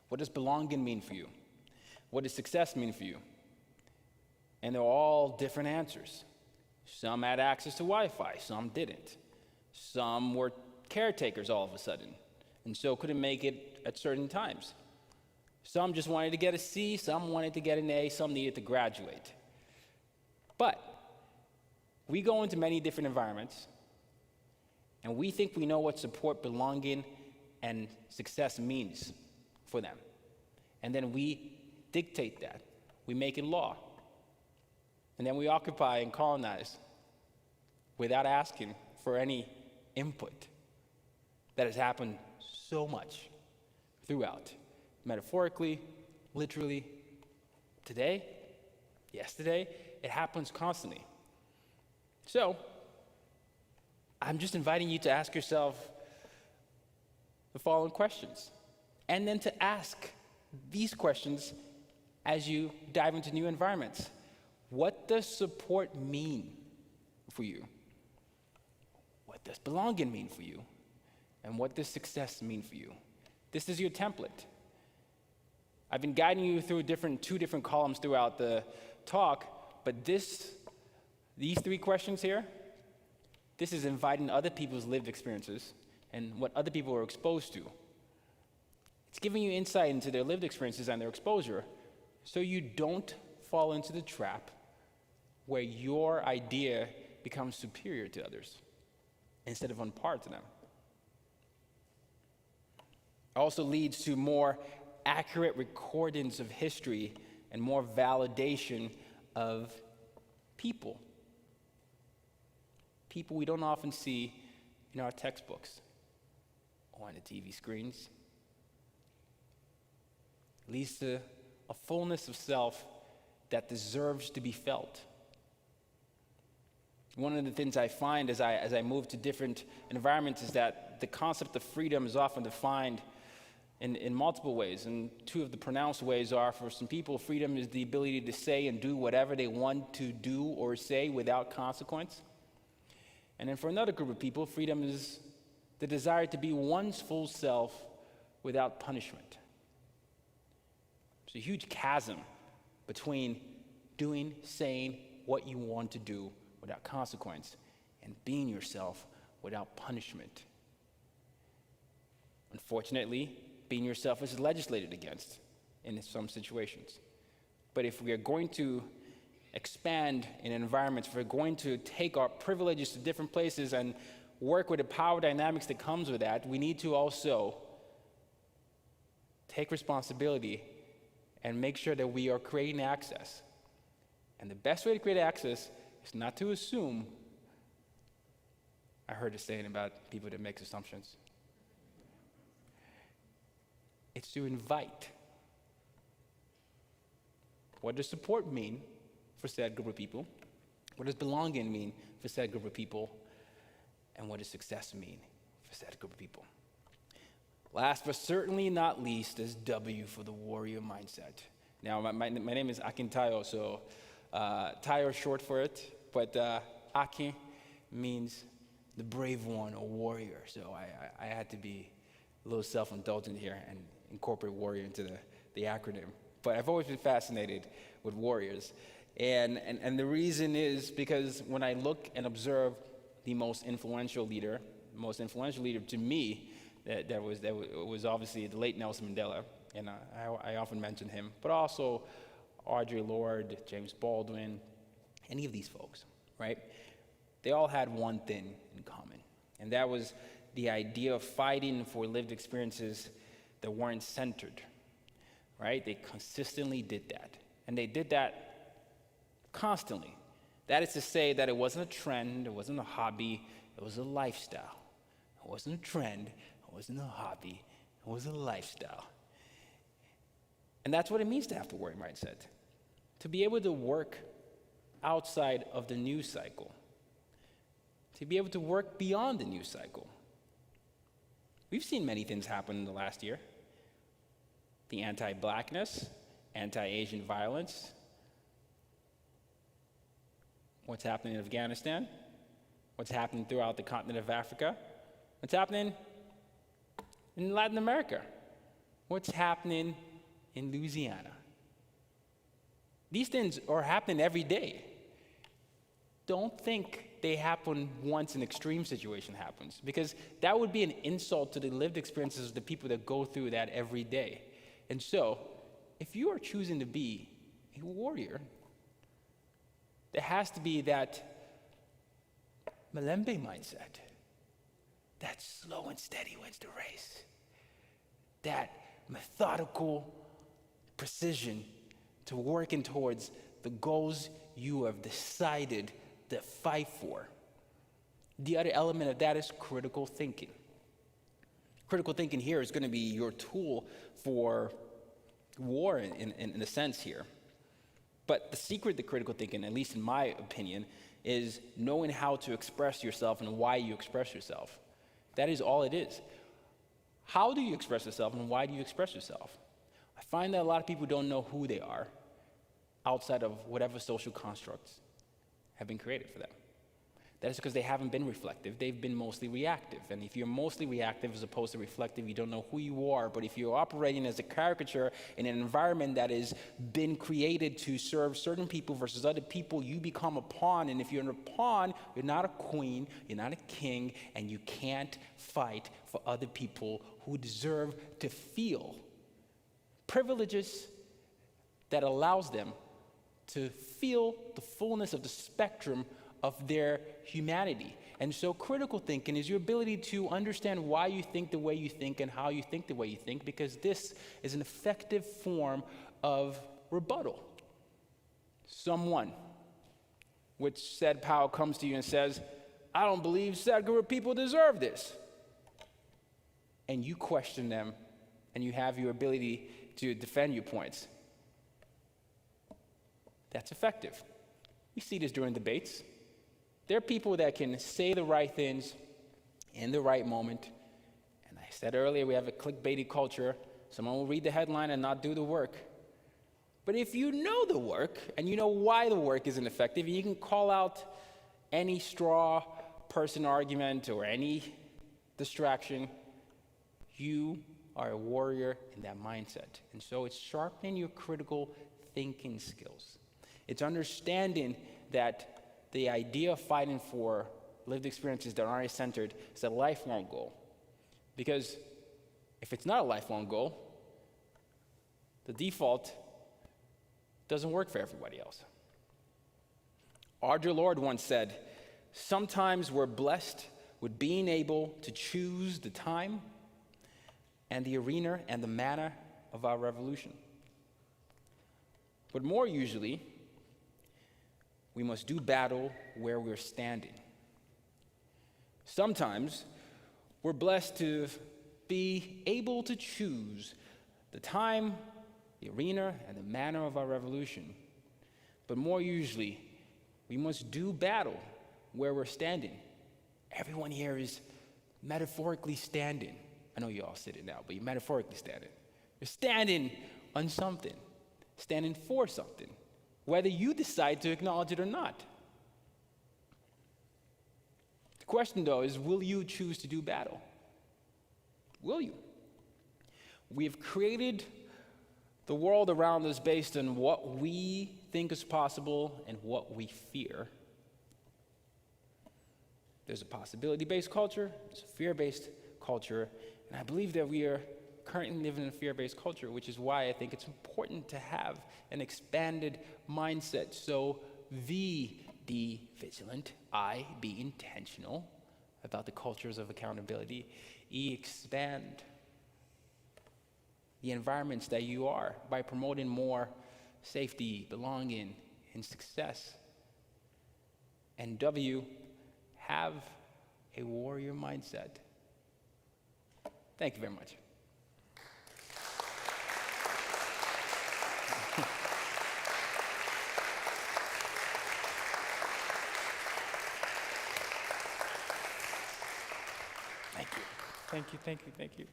What does belonging mean for you? What does success mean for you? And they're all different answers. Some had access to Wi-Fi, some didn't. Some were caretakers all of a sudden, and so couldn't make it at certain times. Some just wanted to get a C, some wanted to get an A, some needed to graduate. But we go into many different environments, and we think we know what support, belonging, and success means for them. And then we dictate that. We make it law. And then we occupy and colonize without asking for any input. That has happened so much throughout. Metaphorically, literally, today, yesterday, it happens constantly. So, I'm just inviting you to ask yourself the following questions, and then to ask these questions as you dive into new environments. What does support mean for you? What does belonging mean for you? And what does success mean for you? This is your template. I've been guiding you through two different columns throughout the talk, but these three questions here, this is inviting other people's lived experiences and what other people are exposed to. It's giving you insight into their lived experiences and their exposure, so you don't fall into the trap where your idea becomes superior to others instead of on par to them. It also leads to more accurate recordings of history and more validation of people. People we don't often see in our textbooks or on the TV screens. It leads to a fullness of self that deserves to be felt. One of the things I find as I move to different environments is that the concept of freedom is often defined in multiple ways. And two of the pronounced ways are, for some people, freedom is the ability to say and do whatever they want to do or say without consequence. And then for another group of people, freedom is the desire to be one's full self without punishment. There's a huge chasm between saying what you want to do without consequence and being yourself without punishment. Unfortunately, being yourself is legislated against in some situations. But if we are going to expand in environments, if we're going to take our privileges to different places and work with the power dynamics that comes with that, we need to also take responsibility and make sure that we are creating access. And the best way to create access is not to assume. I heard a saying about people that make assumptions. It's to invite. What does support mean for said group of people? What does belonging mean for said group of people? And what does success mean for said group of people? Last but certainly not least is W for the warrior mindset. Now, my name is Akintayo, so Tayo is short for it, but Akin means the brave one or warrior. So I had to be a little self-indulgent here and incorporate warrior into the acronym. But I've always been fascinated with warriors. And the reason is because when I look and observe the most influential leader to me, that was obviously the late Nelson Mandela, and I often mention him, but also Audre Lorde, James Baldwin, any of these folks, right? They all had one thing in common, and that was the idea of fighting for lived experiences that weren't centered, right? They consistently did that, and they did that constantly. That is to say that it wasn't a trend, it wasn't a hobby, it was a lifestyle. It wasn't a trend. It wasn't a hobby. It was a lifestyle. And that's what it means to have the warrior mindset. To be able to work outside of the news cycle. To be able to work beyond the news cycle. We've seen many things happen in the last year. The anti-blackness, anti-Asian violence. What's happening in Afghanistan? What's happening throughout the continent of Africa? What's happening in Latin America? What's happening in Louisiana? These things are happening every day. Don't think they happen once an extreme situation happens, because that would be an insult to the lived experiences of the people that go through that every day. And so, if you are choosing to be a warrior, there has to be that Malambi mindset. That slow and steady wins the race. That methodical precision to working towards the goals you have decided to fight for. The other element of that is critical thinking. Critical thinking here is going to be your tool for war in a sense here. But the secret to critical thinking, at least in my opinion, is knowing how to express yourself and why you express yourself. That is all it is. How do you express yourself and why do you express yourself? I find that a lot of people don't know who they are outside of whatever social constructs have been created for them. That is because they haven't been reflective. They've been mostly reactive. And if you're mostly reactive as opposed to reflective, you don't know who you are. But if you're operating as a caricature in an environment that has been created to serve certain people versus other people, you become a pawn. And if you're a pawn, you're not a queen, you're not a king, and you can't fight for other people who deserve to feel privileges that allows them to feel the fullness of the spectrum of their humanity. And so critical thinking is your ability to understand why you think the way you think and how you think the way you think, because this is an effective form of rebuttal. Someone with said power comes to you and says, I don't believe said group of people deserve this. And you question them and you have your ability to defend your points. That's effective. We see this during debates. There are people that can say the right things in the right moment. And I said earlier, we have a clickbaity culture. Someone will read the headline and not do the work. But if you know the work, and you know why the work isn't effective, you can call out any straw person argument or any distraction, you are a warrior in that mindset. And so it's sharpening your critical thinking skills. It's understanding that the idea of fighting for lived experiences that aren't centered is a lifelong goal. Because if it's not a lifelong goal, the default doesn't work for everybody else. Our dear Lord once said, sometimes we're blessed with being able to choose the time and the arena and the manner of our revolution. But more usually, we must do battle where we're standing. Sometimes we're blessed to be able to choose the time, the arena, and the manner of our revolution. But more usually, we must do battle where we're standing. Everyone here is metaphorically standing. I know you all sitting now, but you're metaphorically standing. You're standing on something, standing for something, whether you decide to acknowledge it or not. The question, though, is will you choose to do battle? Will you? We've created the world around us based on what we think is possible and what we fear. There's a possibility-based culture, there's a fear-based culture, and I believe that we are currently living in a fear-based culture, which is why I think it's important to have an expanded mindset. So V, D, vigilant, I, be intentional about the cultures of accountability, E, expand the environments that you are by promoting more safety, belonging, and success. And W, have a warrior mindset. Thank you very much. Thank you. Thank you, thank you, thank you.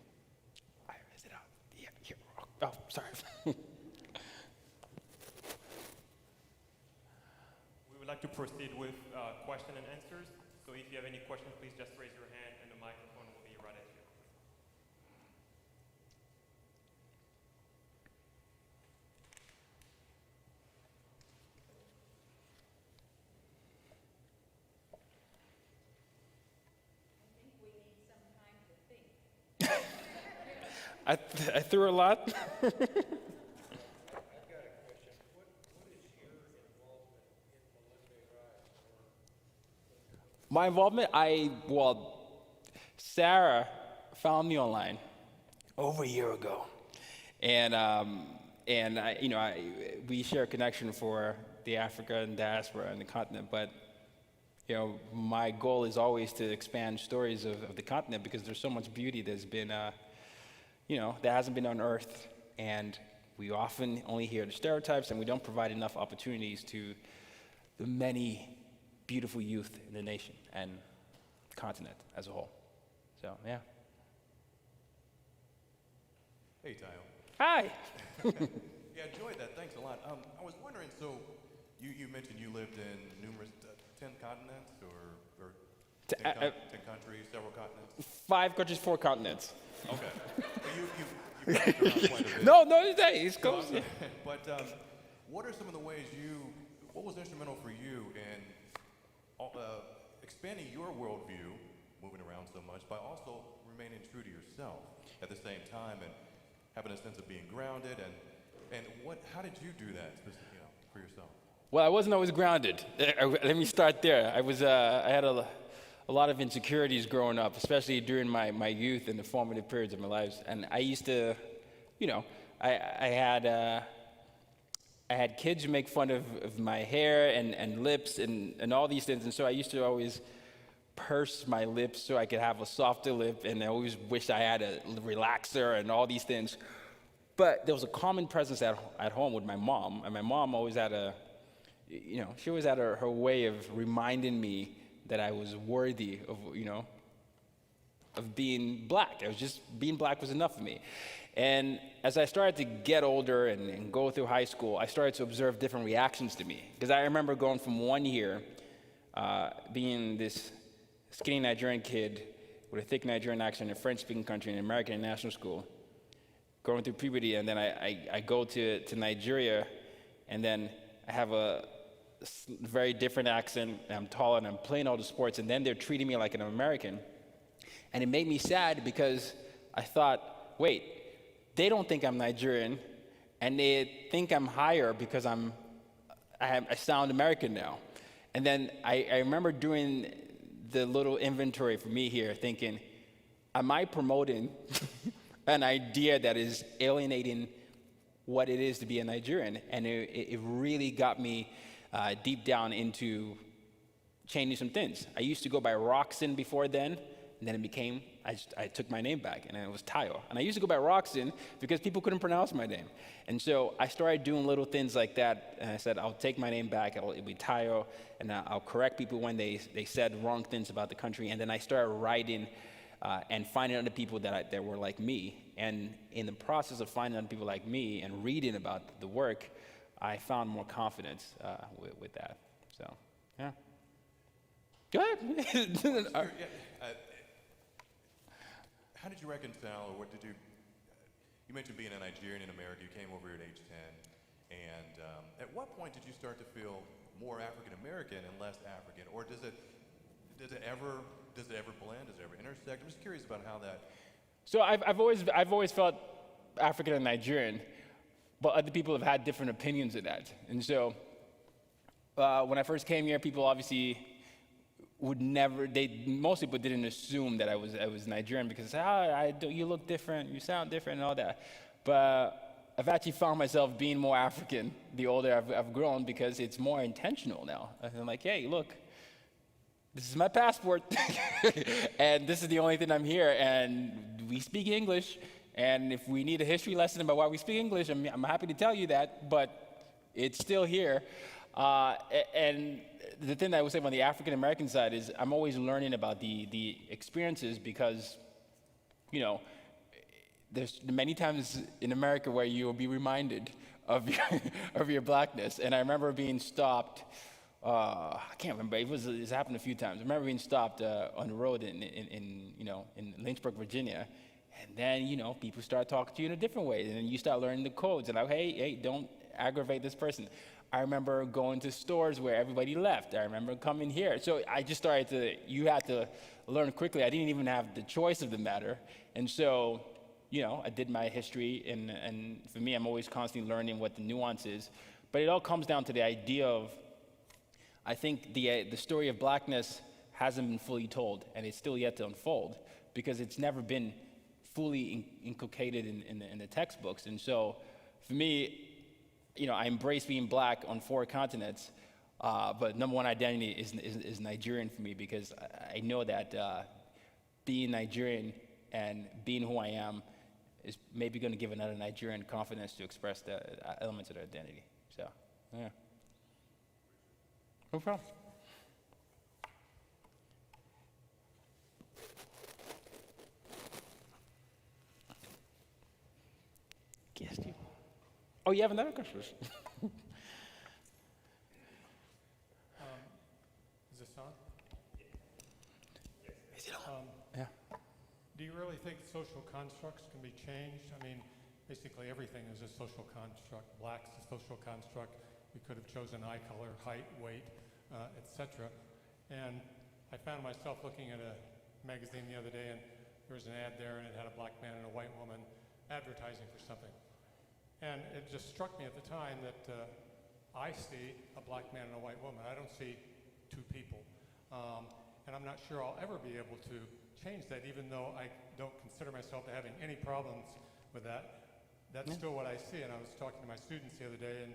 Is it up? Yeah, here. Oh, sorry. We would like to proceed with question and answers. So if you have any questions, please just raise your hand and the microphone will be right at you. I threw a lot. My involvement, Sarah found me online over a year ago, and we share a connection for the African diaspora and the continent. But my goal is always to expand stories of the continent because there's so much beauty that's been, that hasn't been unearthed, and we often only hear the stereotypes, and we don't provide enough opportunities to the many beautiful youth in the nation and continent as a whole. So, yeah. Hey, Tayo. Hi. Yeah, enjoyed that. Thanks a lot. I was wondering, so you mentioned you lived in numerous, 10 continents or 10 countries, several continents? 5 countries, 4 continents. Okay. But you bounced around quite a bit. No, it's close. No, but what are some of the ways what was instrumental for you in expanding your worldview, moving around so much, by also remaining true to yourself at the same time and having a sense of being grounded, and how did you do that for yourself? Well, I wasn't always grounded. Let me start there. I had a lot of insecurities growing up, especially during my youth and the formative periods of my life. And I used to, I had kids who make fun of my hair and lips and all these things. And so I used to always purse my lips so I could have a softer lip. And I always wished I had a relaxer and all these things. But there was a common presence at home with my mom. And my mom always had she always had her way of reminding me that I was worthy of being black. Being black was enough for me. And as I started to get older and go through high school, I started to observe different reactions to me. Because I remember going from one year, being this skinny Nigerian kid with a thick Nigerian accent in a French-speaking country in an American international school, going through puberty, and then I go to Nigeria, and then I have a very different accent, and I'm taller, and I'm playing all the sports, and then they're treating me like an American. And it made me sad because I thought, wait, they don't think I'm Nigerian, and they think I'm higher because I sound American now. And then I remember doing the little inventory for me here, thinking, am I promoting an idea that is alienating what it is to be a Nigerian? And it really got me deep down into changing some things. I used to go by Rockson before then, and then I took my name back, and it was Tayo. And I used to go by Rockson because people couldn't pronounce my name. And so I started doing little things like that, and I said, I'll take my name back, it'll be Tayo, and I'll correct people when they said wrong things about the country. And then I started writing and finding other people that were like me. And in the process of finding other people like me and reading about the work, I found more confidence with that. So, yeah. Go ahead. How did you reconcile, or what did you mentioned being a Nigerian in America, you came over here at age 10, and at what point did you start to feel more African American and less African, or does it ever blend, does it ever intersect? I'm just curious about how that. So I've always felt African and Nigerian, but other people have had different opinions of that. And so when I first came here, people obviously most people didn't assume that I was Nigerian because you look different, you sound different, and all that. But I've actually found myself being more African the older I've grown because it's more intentional now. I'm like, hey, look, this is my passport, and this is the only thing I'm here, and we speak English, and if we need a history lesson about why we speak English, I'm happy to tell you that, but it's still here. And the thing that I would say on the African American side is I'm always learning about the experiences because, you know, there's many times in America where you will be reminded of your blackness. And I remember being stopped. I can't remember. It's happened a few times. I remember being stopped on the road in Lynchburg, Virginia. And then, you know, people start talking to you in a different way. And then you start learning the codes. And like, hey, don't aggravate this person. I remember going to stores where everybody left. I remember coming here. So I just started you had to learn quickly. I didn't even have the choice of the matter. And so, you know, I did my history. And for me, I'm always constantly learning what the nuance is. But it all comes down to the idea of, I think the story of blackness hasn't been fully told. And it's still yet to unfold because it's never been fully inculcated in the textbooks. And so for me, you know, I embrace being black on 4 continents, but number one identity is Nigerian for me because I know that being Nigerian and being who I am is maybe going to give another Nigerian confidence to express the elements of their identity. So, yeah. No problem. Guess you. Oh, you have another question? Is this on? Is it on? Yeah. Do you really think social constructs can be changed? I mean, basically everything is a social construct. Black's a social construct. We could have chosen eye color, height, weight, etc. And I found myself looking at a magazine the other day, and there was an ad there, and it had a black man and a white woman advertising for something. And it just struck me at the time that I see a black man and a white woman. I don't see 2 people. And I'm not sure I'll ever be able to change that, even though I don't consider myself having any problems with that. That's still what I see. And I was talking to my students the other day, and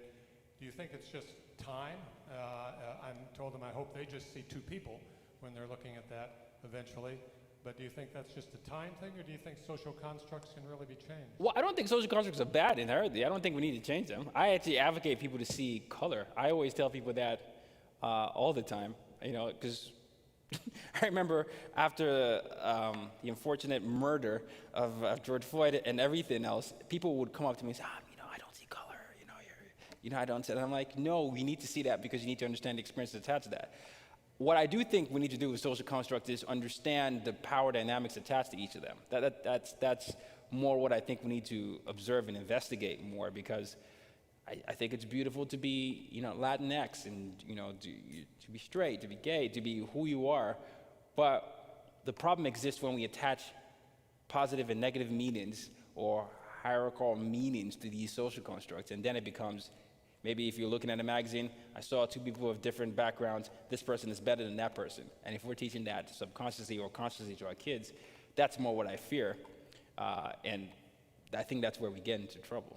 do you think it's just time? I told them I hope they just see 2 people when they're looking at that eventually. But do you think that's just a time thing, or do you think social constructs can really be changed? Well, I don't think social constructs are bad inherently. I don't think we need to change them. I actually advocate people to see color. I always tell people that all the time, you know, because I remember after the unfortunate murder of George Floyd and everything else, people would come up to me and say, you know, I don't see color, I don't see that. And I'm like, no, we need to see that because you need to understand the experiences attached to that. What I do think we need to do with social constructs is understand the power dynamics attached to each of them. That's more what I think we need to observe and investigate more because I think it's beautiful to be, you know, Latinx and, you know, to be straight, to be gay, to be who you are. But the problem exists when we attach positive and negative meanings or hierarchical meanings to these social constructs, and then it becomes, maybe if you're looking at a magazine, I saw 2 people with different backgrounds, this person is better than that person. And if we're teaching that subconsciously or consciously to our kids, that's more what I fear. And I think that's where we get into trouble.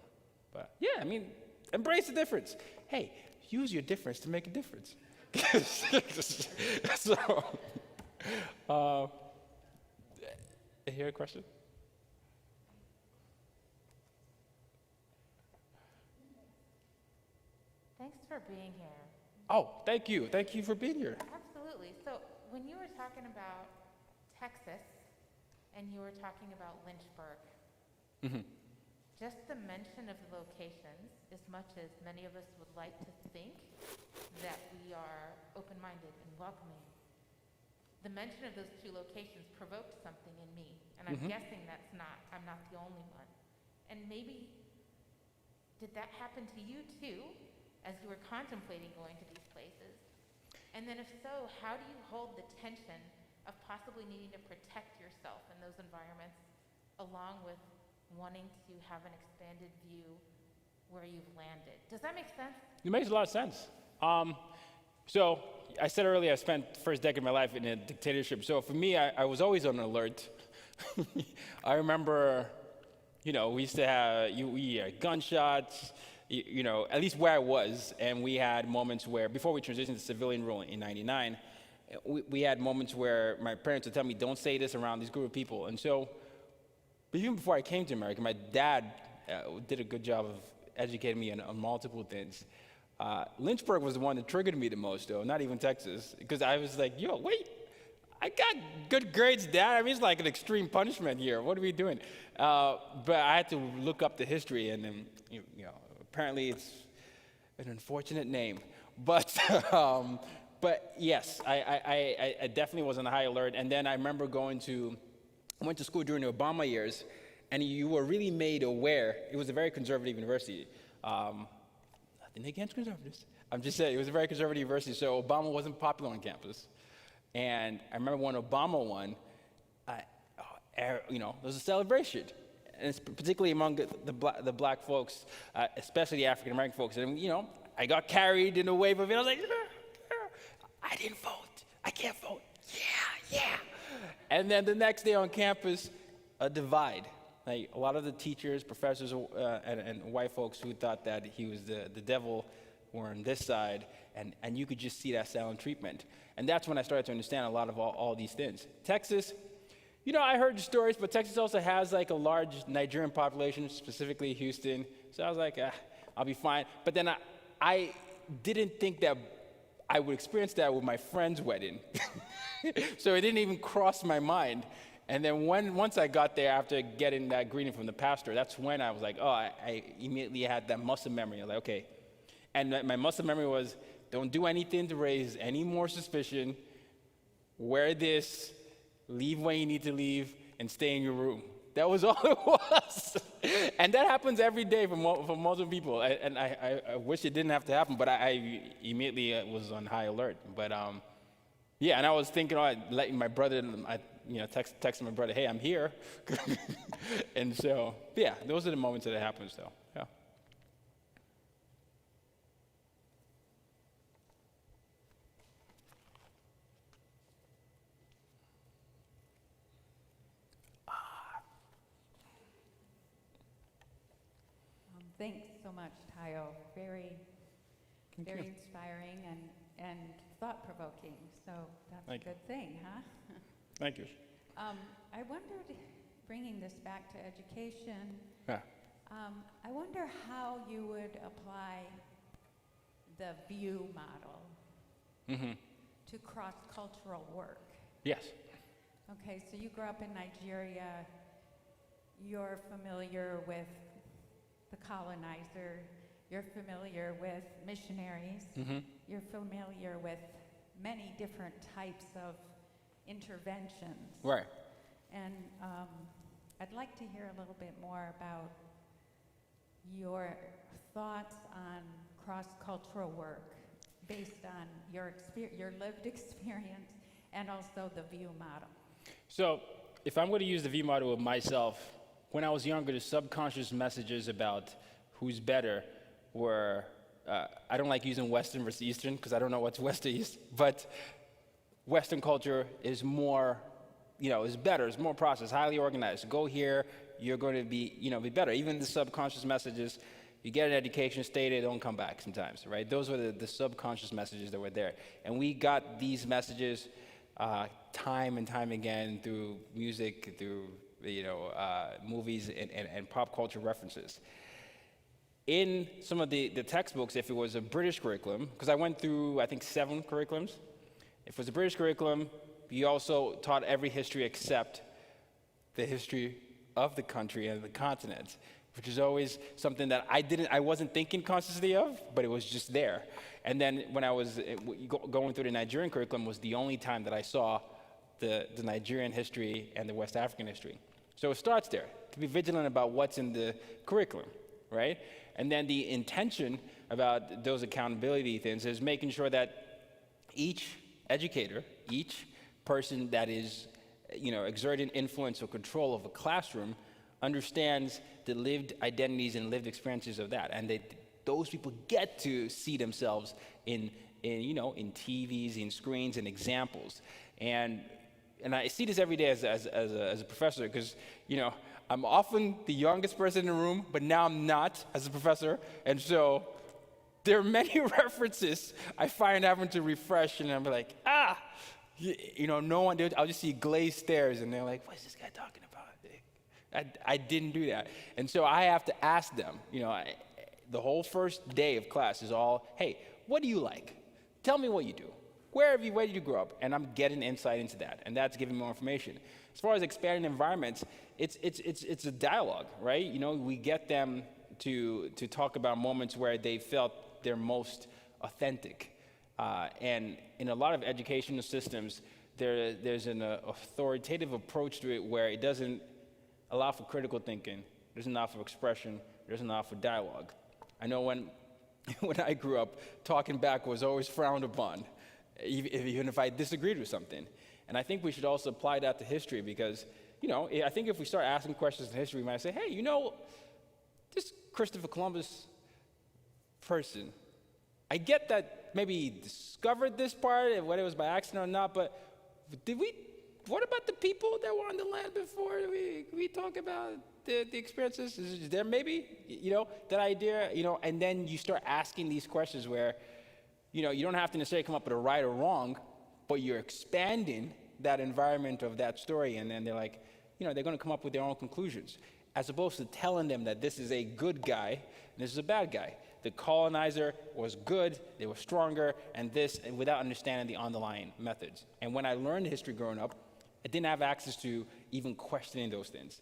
But yeah, I mean, embrace the difference. Hey, use your difference to make a difference. So, hear a question? Thanks for being here. Oh, thank you. Thank you for being here. Absolutely. So when you were talking about Texas and you were talking about Lynchburg, just the mention of the locations, as much as many of us would like to think that we are open-minded and welcoming, the mention of those 2 locations provoked something in me. And I'm guessing I'm not the only one. And maybe, did that happen to you too? As you were contemplating going to these places? And then if so, how do you hold the tension of possibly needing to protect yourself in those environments along with wanting to have an expanded view where you've landed? Does that make sense? It makes a lot of sense. So I said earlier I spent the first decade of my life in a dictatorship. So for me, I was always on alert. I remember, you know, we used to have we had gunshots, you know, at least where I was, and we had moments where, before we transitioned to civilian rule in '99, we had moments where my parents would tell me, don't say this around this group of people. And so But even before I came to America, my dad did a good job of educating me on multiple things. Lynchburg was the one that triggered me the most, though, not even Texas, because I was like, yo, wait, I got good grades, Dad. I mean, it's like an extreme punishment here. What are we doing? But I had to look up the history, and then, apparently it's an unfortunate name. But yes, I definitely was on high alert. And then I remember I went to school during the Obama years, and you were really made aware. It was a very conservative university. Nothing against conservatives. I'm just saying, it was a very conservative university, so Obama wasn't popular on campus. And I remember when Obama won, there was a celebration, and it's particularly among the black folks, especially the African American folks. And I got carried in the wave of it. I was like, I didn't vote. I can't vote. Yeah. And then the next day on campus, a divide. Like a lot of the teachers, professors, and white folks who thought that he was the devil were on this side, and you could just see that silent treatment. And that's when I started to understand a lot of all these things. Texas, I heard the stories, but Texas also has like a large Nigerian population, specifically Houston. So I was like, I'll be fine. But then I didn't think that I would experience that with my friend's wedding. So it didn't even cross my mind. And then once I got there, after getting that greeting from the pastor, that's when I was like, I immediately had that muscle memory. I was like, okay. And my muscle memory was, don't do anything to raise any more suspicion. Wear this, leave when you need to leave, and stay in your room. That was all it was. And that happens every day for multiple people. And I wish it didn't have to happen, but I immediately was on high alert. But yeah, and I was thinking, letting my brother, texting my brother, hey, I'm here. And so, yeah, those are the moments that it happens, though. Yeah. Thanks so much, Tayo. Very inspiring and thought-provoking. So that's a good thing, huh? Thank you. I wondered, bringing this back to education, Yeah. I wonder how you would apply the view model to cross-cultural work. Yes. Okay, so you grew up in Nigeria. You're familiar with the colonizer. You're familiar with missionaries. You're familiar with many different types of interventions. Right. And I'd like to hear a little bit more about your thoughts on cross-cultural work based on your lived experience and also the view model. So if I'm going to use the view model of myself, when I was younger, the subconscious messages about who's better were, I don't like using Western versus Eastern because I don't know what's West or East, but Western culture is more, is better, it's more processed, highly organized. Go here, you're going to be better. Even the subconscious messages, you get an education, stay there, don't come back sometimes, right? Those were the subconscious messages that were there. And we got these messages time and time again through music, through movies and pop culture references. In some of the textbooks, if it was a British curriculum, because I went through, I think, 7 curriculums. If it was a British curriculum, you also taught every history except the history of the country and the continent, which is always something that I wasn't thinking consciously of, but it was just there. And then when I was going through the Nigerian curriculum was the only time that I saw the Nigerian history and the West African history. So it starts there, to be vigilant about what's in the curriculum, right? And then the intention about those accountability things is making sure that each educator, each person that is, exerting influence or control of a classroom understands the lived identities and lived experiences of that. And those people get to see themselves in TVs, in screens, and examples. And I see this every day as a professor because, I'm often the youngest person in the room, but now I'm not as a professor. And so there are many references I find having to refresh, and I'm like, no one, I'll just see glazed stares, and they're like, what's this guy talking about? I didn't do that. And so I have to ask them, the whole first day of class is all, hey, what do you like? Tell me what you do. Where did you grow up? And I'm getting insight into that, and that's giving more information. As far as expanding environments, it's a dialogue, right? We get them to talk about moments where they felt they're most authentic. And in a lot of educational systems, there's an authoritative approach to it where it doesn't allow for critical thinking, it doesn't allow for expression, it doesn't allow for dialogue. I know when I grew up, talking back was always frowned upon, even if I disagreed with something. And I think we should also apply that to history because, I think if we start asking questions in history, we might say, hey, this Christopher Columbus person, I get that maybe he discovered this part, whether it was by accident or not, but what about the people that were on the land before? We talk about the experiences? Is there maybe, that idea, and then you start asking these questions where, you don't have to necessarily come up with a right or wrong, but you're expanding that environment of that story, and then they're like, they're going to come up with their own conclusions, as opposed to telling them that this is a good guy and this is a bad guy. The colonizer was good, they were stronger, and without understanding the underlying methods. And when I learned history growing up, I didn't have access to even questioning those things.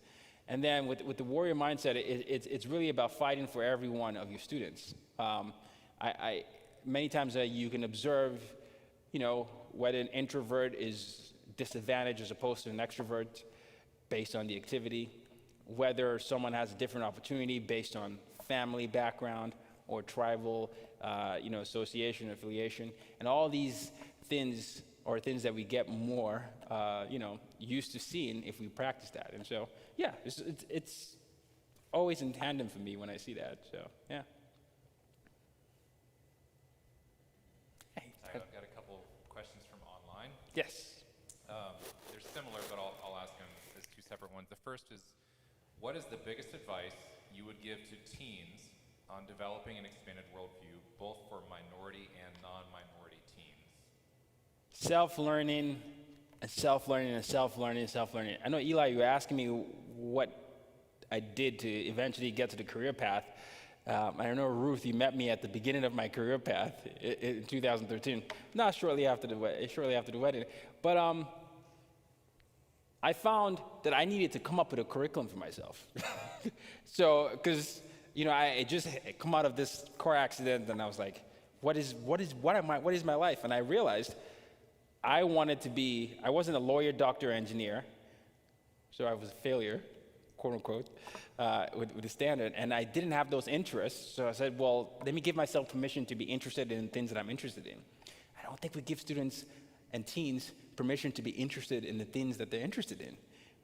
And then with the warrior mindset, it's really about fighting for every one of your students. Many times you can observe, whether an introvert is disadvantaged as opposed to an extrovert based on the activity, whether someone has a different opportunity based on family background or tribal, association, affiliation, and all these things are things that we get more, used to seeing if we practice that. And so, yeah, it's always in tandem for me when I see that. So, yeah. Hey, I've got a couple questions from online. Yes. They're similar, but I'll ask them as two separate ones. The first is, what is the biggest advice you would give to teens on developing an expanded worldview, both for minority and non-minority teens? Self-learning, and self-learning, and self-learning, and self-learning. I know, Eli, you were asking me what I did to eventually get to the career path. I know, Ruth, you met me at the beginning of my career path in 2013, not shortly after the wedding. But I found that I needed to come up with a curriculum for myself. So, because I just come out of this car accident, and I was like, what is my life? And I realized I wasn't a lawyer, doctor, engineer, so I was a failure, quote unquote, with the standard, and I didn't have those interests, so I said, well, let me give myself permission to be interested in things that I'm interested in. I don't think we give students and teens permission to be interested in the things that they're interested in,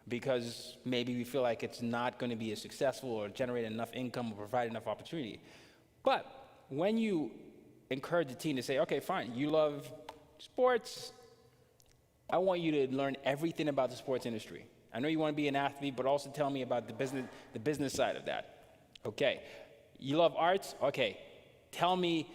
because maybe we feel like it's not going to be as successful or generate enough income or provide enough opportunity. But when you encourage the teen to say, okay, fine, you love sports, I want you to learn everything about the sports industry. I know you want to be an athlete, but also tell me about the business side of that. Okay. You love arts? Okay. Tell me,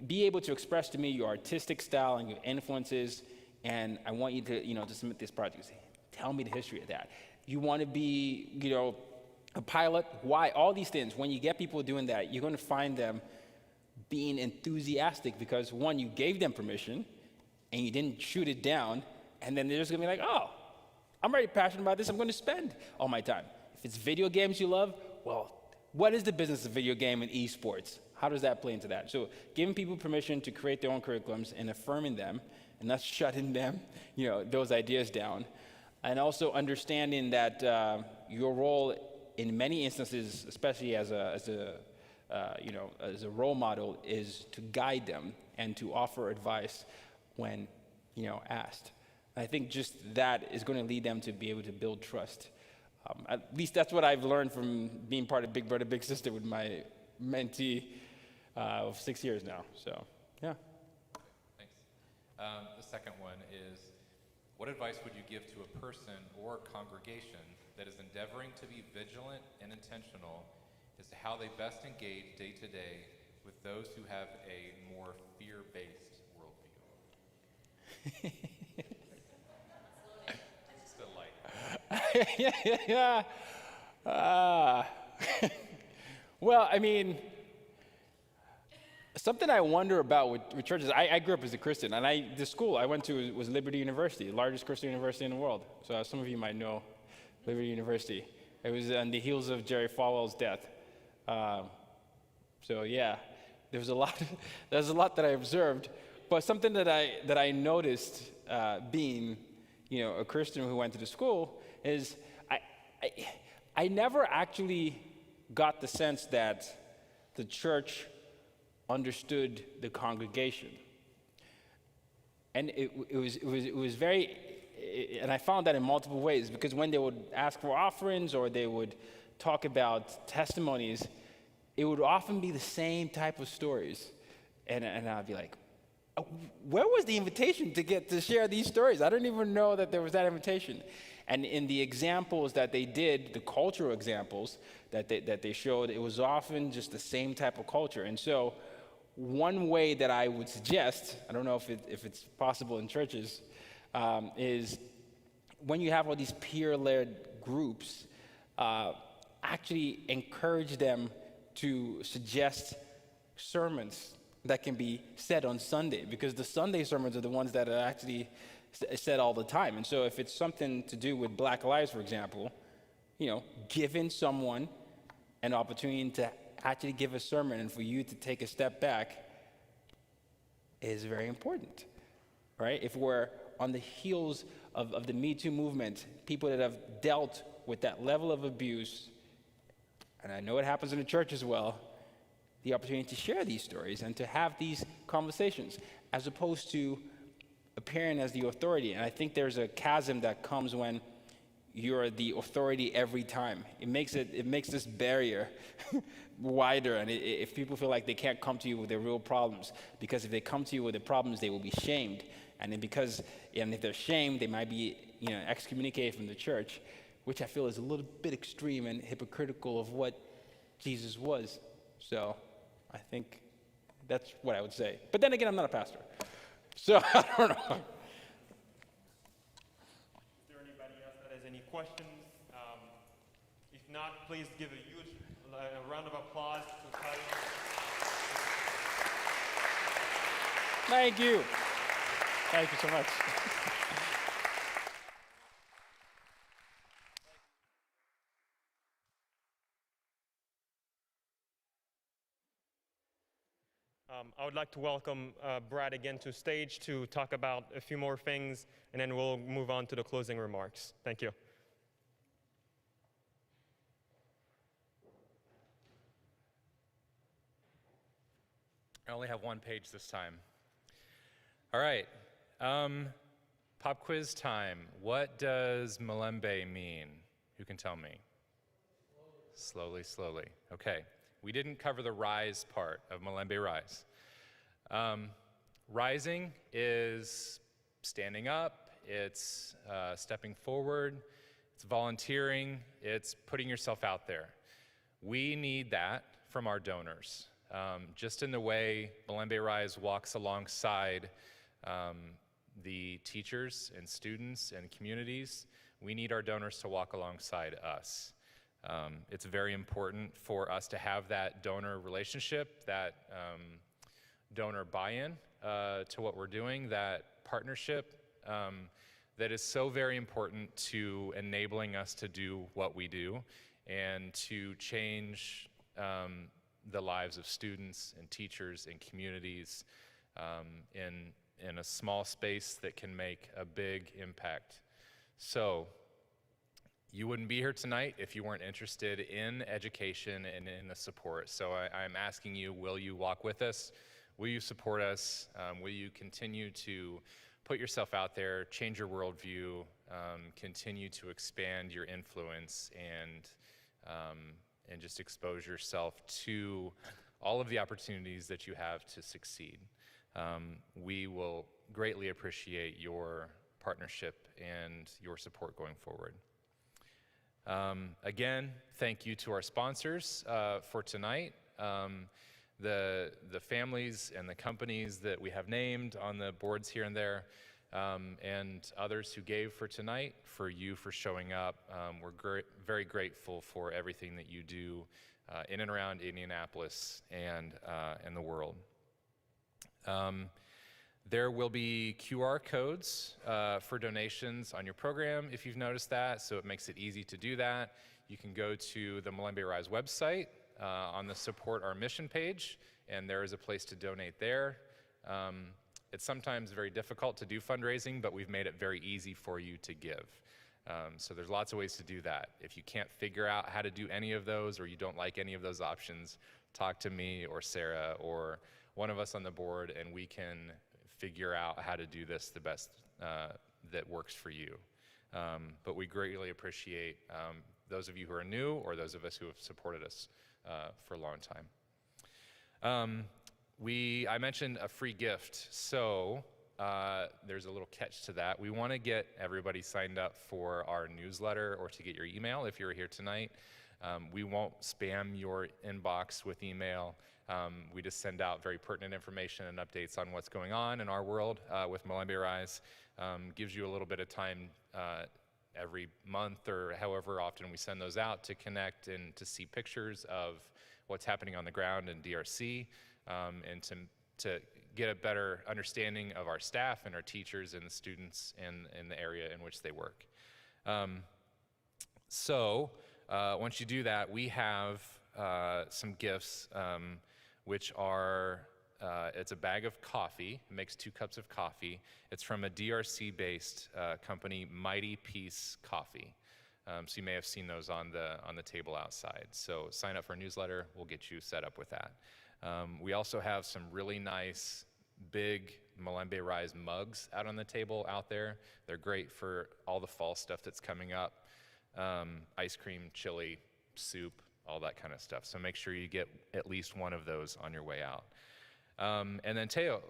be able to express to me your artistic style and your influences, and I want you to, to submit this project. Tell me the history of that. You want to be, a pilot? Why? All these things. When you get people doing that, you're going to find them being enthusiastic because, one, you gave them permission, and you didn't shoot it down, and then they're just going to be like, oh, I'm already passionate about this. I'm going to spend all my time. If it's video games you love, well, what is the business of video game and esports? How does that play into that? So giving people permission to create their own curriculums and affirming them and not shutting them, those ideas down. And also understanding that your role in many instances, especially as a role model, is to guide them and to offer advice when, asked. I think just that is going to lead them to be able to build trust. At least that's what I've learned from being part of Big Brother, Big Sister with my mentee of 6 years now. So, yeah. Thanks. The second one is, what advice would you give to a person or congregation that is endeavoring to be vigilant and intentional as to how they best engage day to day with those who have a more fear-based worldview? Yeah. Well, I mean, something I wonder about with churches, I grew up as a Christian, and the school I went to was Liberty University, the largest Christian university in the world. So some of you might know Liberty University. It was on the heels of Jerry Falwell's death. So yeah, there's a lot that I observed, but something that I noticed being, a Christian who went to the school is I never actually got the sense that the church understood the congregation, and it was very, and I found that in multiple ways, because when they would ask for offerings or they would talk about testimonies, it would often be the same type of stories, and I'd be like, oh, where was the invitation to get to share these stories? I didn't even know that there was that invitation. And in the examples that they did, the cultural examples that they showed, it was often just the same type of culture. And so one way that I would suggest, I don't know if it's possible in churches, is when you have all these peer-led groups, actually encourage them to suggest sermons that can be said on Sunday, because the Sunday sermons are the ones that are actually said all the time. And so if it's something to do with Black lives, for example, giving someone an opportunity to actually give a sermon and for you to take a step back is very important, right? If we're on the heels of the Me Too movement, people that have dealt with that level of abuse, and I know it happens in the church as well, the opportunity to share these stories and to have these conversations, as opposed to appearing as the authority. And I think there's a chasm that comes when you're the authority every time. It makes this barrier wider, and if people feel like they can't come to you with their real problems, because if they come to you with their problems, they will be shamed, and if they're shamed, they might be excommunicated from the church, which I feel is a little bit extreme and hypocritical of what Jesus was. So I think that's what I would say. But then again, I'm not a pastor, so I don't know. Is there anybody else that has any questions? If not, please give a huge round of applause to Tyler. Thank you. Thank you so much. I would like to welcome Brad again to stage to talk about a few more things, and then we'll move on to the closing remarks. Thank you. I only have one page this time. All right. Pop quiz time. What does Malambi mean? Who can tell me? Slowly, slowly. Okay. We didn't cover the rise part of Malambi Rise. Rising is standing up, it's stepping forward, it's volunteering, it's putting yourself out there. We need that from our donors. Just in the way Malambi Rise walks alongside the teachers and students and communities, we need our donors to walk alongside us. It's very important for us to have that donor relationship, that donor buy-in to what we're doing, that partnership that is so very important to enabling us to do what we do and to change the lives of students and teachers and communities in a small space that can make a big impact. So, you wouldn't be here tonight if you weren't interested in education and in the support. So I'm asking you, will you walk with us? Will you support us? Will you continue to put yourself out there, change your worldview, continue to expand your influence, and just expose yourself to all of the opportunities that you have to succeed? We will greatly appreciate your partnership and your support going forward. Again, thank you to our sponsors for tonight. The families and the companies that we have named on the boards here and there, and others who gave for tonight, for you for showing up. We're very grateful for everything that you do in and around Indianapolis and in the world. There will be QR codes for donations on your program if you've noticed that, so it makes it easy to do that. You can go to the Malambi Rise website on the Support Our Mission page, and there is a place to donate there. It's sometimes very difficult to do fundraising, but we've made it very easy for you to give. So there's lots of ways to do that. If you can't figure out how to do any of those, or you don't like any of those options, talk to me or Sarah or one of us on the board, and we can figure out how to do this the best that works for you. But we greatly appreciate those of you who are new or those of us who have supported us for a long time. I mentioned a free gift, so there's a little catch to that. We want to get everybody signed up for our newsletter or to get your email if you're here tonight. We won't spam your inbox with email. We just send out very pertinent information and updates on what's going on in our world with Malambi Rise. Gives you a little bit of time every month or however often we send those out to connect and to see pictures of what's happening on the ground in DRC, and to get a better understanding of our staff and our teachers and the students in the area in which they work. Once you do that, we have some gifts, which are, it's a bag of coffee. It makes 2 cups of coffee. It's from a DRC-based company, Mighty Peace Coffee. So you may have seen those on the table outside. So sign up for a newsletter. We'll get you set up with that. We also have some really nice, big Malambi Rise mugs out on the table out there. They're great for all the fall stuff that's coming up. Ice cream, chili, soup, all that kind of stuff. So make sure you get at least one of those on your way out. And then Tayo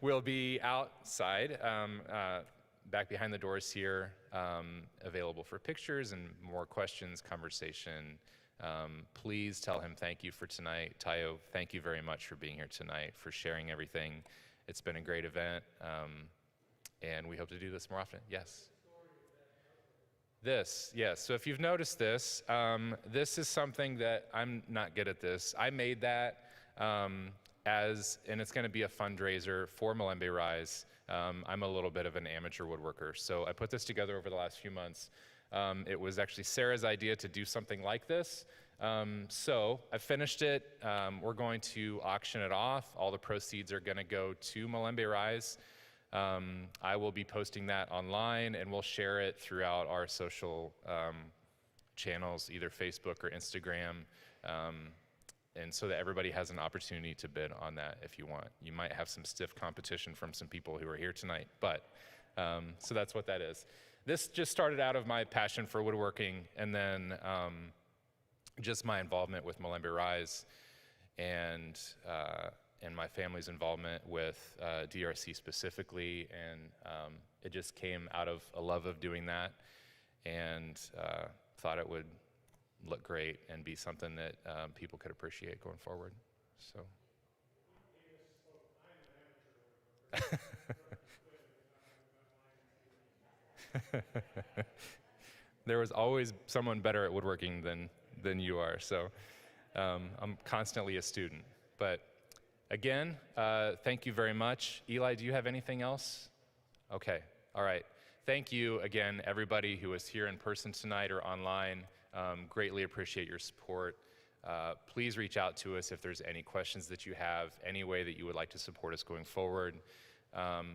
will be outside, back behind the doors here, available for pictures and more questions, conversation. Please tell him thank you for tonight. Tayo, thank you very much for being here tonight, for sharing everything. It's been a great event, and we hope to do this more often. Yes? This, yes. So if you've noticed this, this is something that I'm not good at this. I made that and it's going to be a fundraiser for Malambi Rise. I'm a little bit of an amateur woodworker, so I put this together over the last few months. It was actually Sarah's idea to do something like this. So I finished it. We're going to auction it off. All the proceeds are going to go to Malambi Rise. I will be posting that online, and we'll share it throughout our social channels, either Facebook or Instagram, and so that everybody has an opportunity to bid on that if you want. You might have some stiff competition from some people who are here tonight, but so that's what that is. This just started out of my passion for woodworking, and then just my involvement with Malambi Rise, and my family's involvement with DRC specifically, and it just came out of a love of doing that, and thought it would look great and be something that people could appreciate going forward. So. There was always someone better at woodworking than you are, so I'm constantly a student. But again, thank you very much. Eli, do you have anything else? Okay, all right. Thank you again, everybody who is here in person tonight or online. Greatly appreciate your support. Please reach out to us if there's any questions that you have, any way that you would like to support us going forward,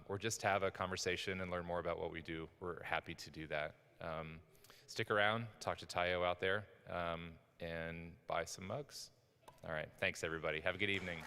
or just have a conversation and learn more about what we do. We're happy to do that. Stick around, talk to Tayo out there, and buy some mugs. All right, thanks everybody. Have a good evening.